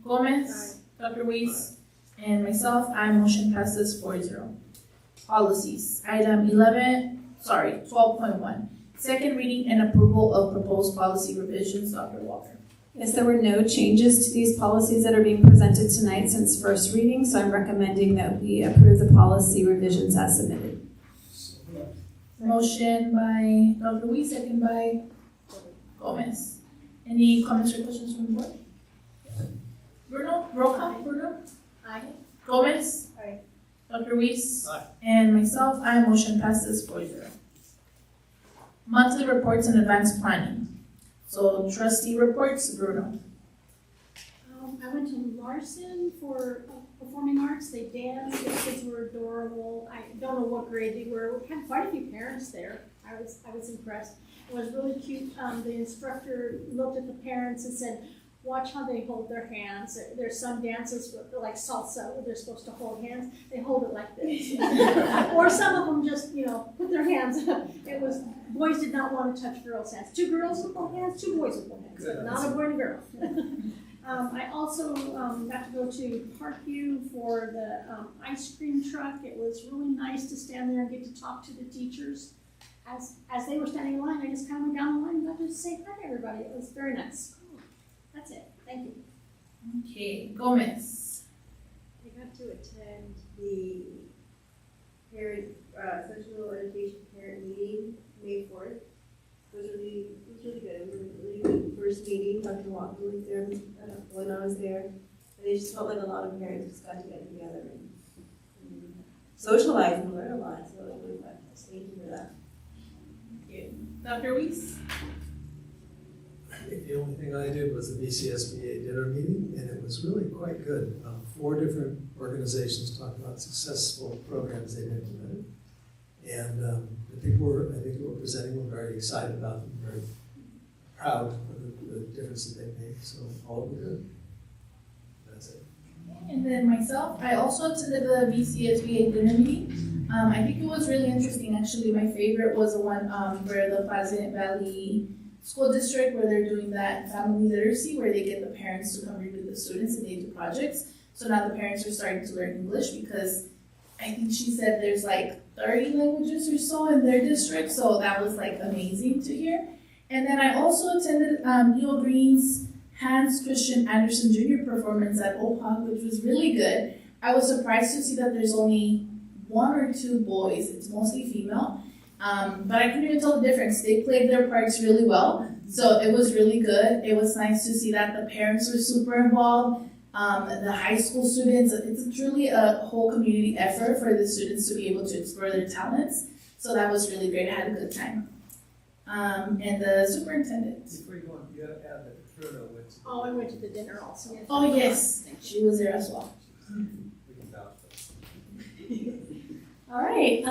Gomez? Dr. Weiss? And myself, aye, motion passes 4-0. Policies. Item 12.1. Second reading and approval of proposed policy revisions. Dr. Walker. Yes, there were no changes to these policies that are being presented tonight since first reading, so I'm recommending that we approve the policy revisions as submitted. Motion by Dr. Weiss, second by Gomez. Any comments or questions from the board? Bruno, roll call. Bruno? Aye. Gomez? Aye. Dr. Weiss? Aye. And myself, aye, motion passes 4-0. Monthly reports and advanced planning. So trustee reports, Bruno. I went to Larson for performing arts. They danced. The kids were adorable. I don't know what grade they were. We had quite a few parents there. I was impressed. It was really cute. The instructor looked at the parents and said, "Watch how they hold their hands." There's some dances with like salsa where they're supposed to hold hands. They hold it like this, or some of them just put their hands up. It was boys did not want to touch girls' hands. 2 girls would hold hands, 2 boys would hold hands, but not a boy and a girl. I also got to go to Parkview for the ice cream truck. It was really nice to stand there and get to talk to the teachers. As they were standing in line, I just kind of went down the line and got to say hi to everybody. It was very nice. That's it. Thank you. Okay, Gomez. I got to attend the parent, sexual education parent meeting May 4th. It was really good. It was a really good first meeting. Dr. Walker was there when I was there. And it just felt like a lot of parents just got to get together and socialize and learn a lot. So it was really fun. So thank you for that. Dr. Weiss? I think the only thing I did was the BCSBA dinner meeting, and it was really quite good. 4 different organizations talked about successful programs they've implemented. And the people who were presenting were very excited about them, very proud of the difference that they made. So all of them good. That's it. And then myself, I also attended the BCSBA dinner meeting. I think it was really interesting. Actually, my favorite was the one where the Pleasant Valley School District, where they're doing that family literacy, where they get the parents to come read with the students and they do projects. So now the parents are starting to learn English because I think she said there's like 30 languages or so in their district. So that was like amazing to hear. And then I also attended Eo Green's Hans Christian Andersen Jr. performance at OPOC, which was really good. I was surprised to see that there's only 1 or 2 boys. It's mostly female. But I couldn't even tell the difference. They played their parts really well. So it was really good. It was nice to see that the parents were super involved. The high school students, it's truly a whole community effort for the students to be able to explore their talents. So that was really great. I had a good time. And the superintendent. Before you go on, you gotta add that Bruno went to. Oh, I went to the dinner also. Oh, yes. She was there as well. We can vouch for that. All right,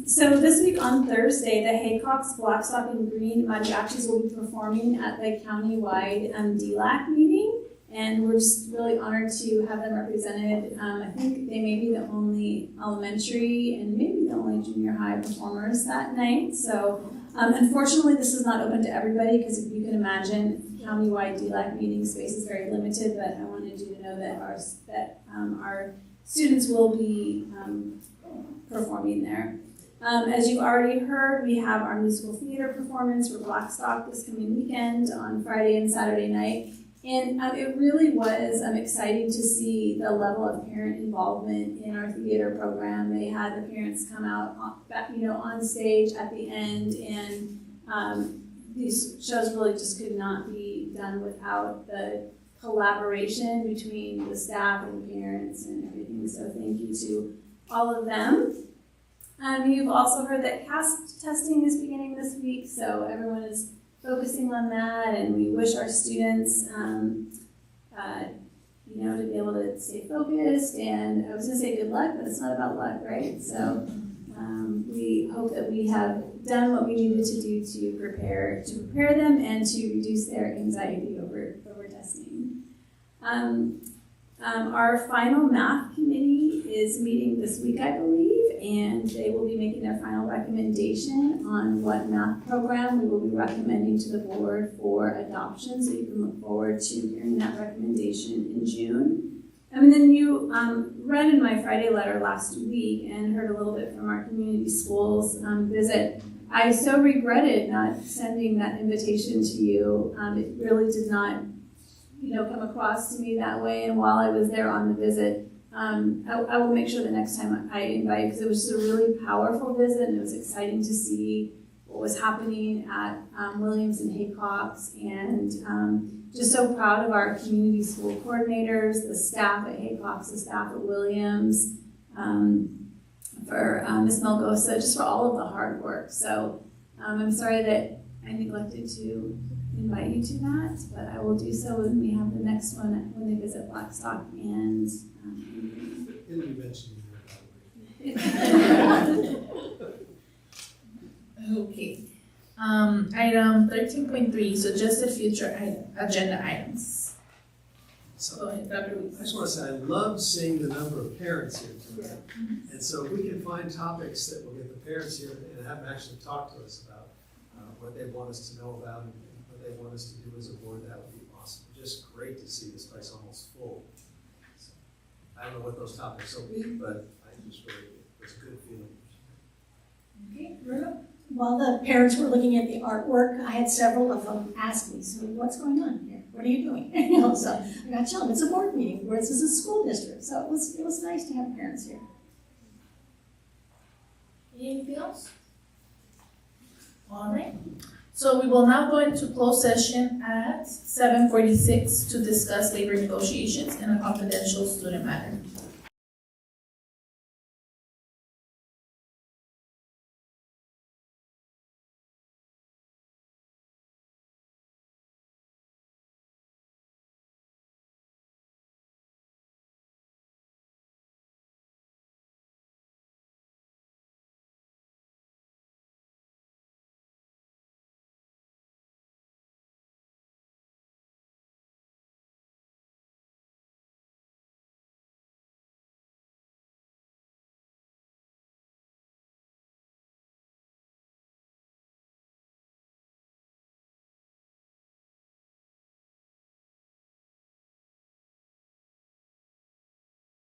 so this week on Thursday, the Haycocks, Blackstock, and Green Mariachis will be performing at the countywide DLAC meeting, and we're just really honored to have them represented. I think they may be the only elementary and maybe the only junior high performers that night. So unfortunately, this is not open to everybody because if you can imagine, countywide DLAC meeting space is very limited, but I wanted you to know that our students will be performing there. As you already heard, we have our musical theater performance for Blackstock this coming weekend on Friday and Saturday night. And it really was exciting to see the level of parent involvement in our theater program. They had the parents come out, on stage at the end, and these shows really just could not be done without the collaboration between the staff and the parents and everything. So thank you to all of them. You've also heard that CAST testing is beginning this week, so everyone is focusing on that, and we wish our students, to be able to stay focused. And I was going to say good luck, but it's not about luck, right? So we hope that we have done what we needed to do to prepare them and to reduce their anxiety over testing. Our final math committee is meeting this week, I believe, and they will be making their final recommendation on what math program we will be recommending to the board for adoption, so you can look forward to hearing that recommendation in June. And then you read in my Friday letter last week and heard a little bit from our community schools visit. I so regretted not sending that invitation to you. It really did not come across to me that way. And while I was there on the visit, I will make sure the next time I invite, because it was just a really powerful visit, and it was exciting to see what was happening at Williams and Haycox, and just so proud of our community school coordinators, the staff at Haycox, the staff at Williams, for Ms. Melgosa, just for all of the hard work. So I'm sorry that I neglected to invite you to that, but I will do so when we have the next one when they visit Blackstock and It'll be mentioned in here, Okay. Item 13.3, suggested future agenda items. So, Go ahead, Dr. I Weeks. just want to say, I love seeing the number of parents here tonight. And so if we can find topics that will get the parents here and have them actually talk to us about what they want us to know about and what they want us to do as a board, that would be awesome. Just great to see this place almost full. So, I don't know what those topics will be, but I just really, it's a good feeling. Okay, Bruno? While the parents were looking at the artwork, I had several of them ask me, so what's going on here? What are you doing? So I got to tell them, it's a board meeting, where this is a school district. So it was nice to have parents here. Anything else? All right. So we will now go into closed session at 7:46 to discuss labor negotiations and a confidential student matter.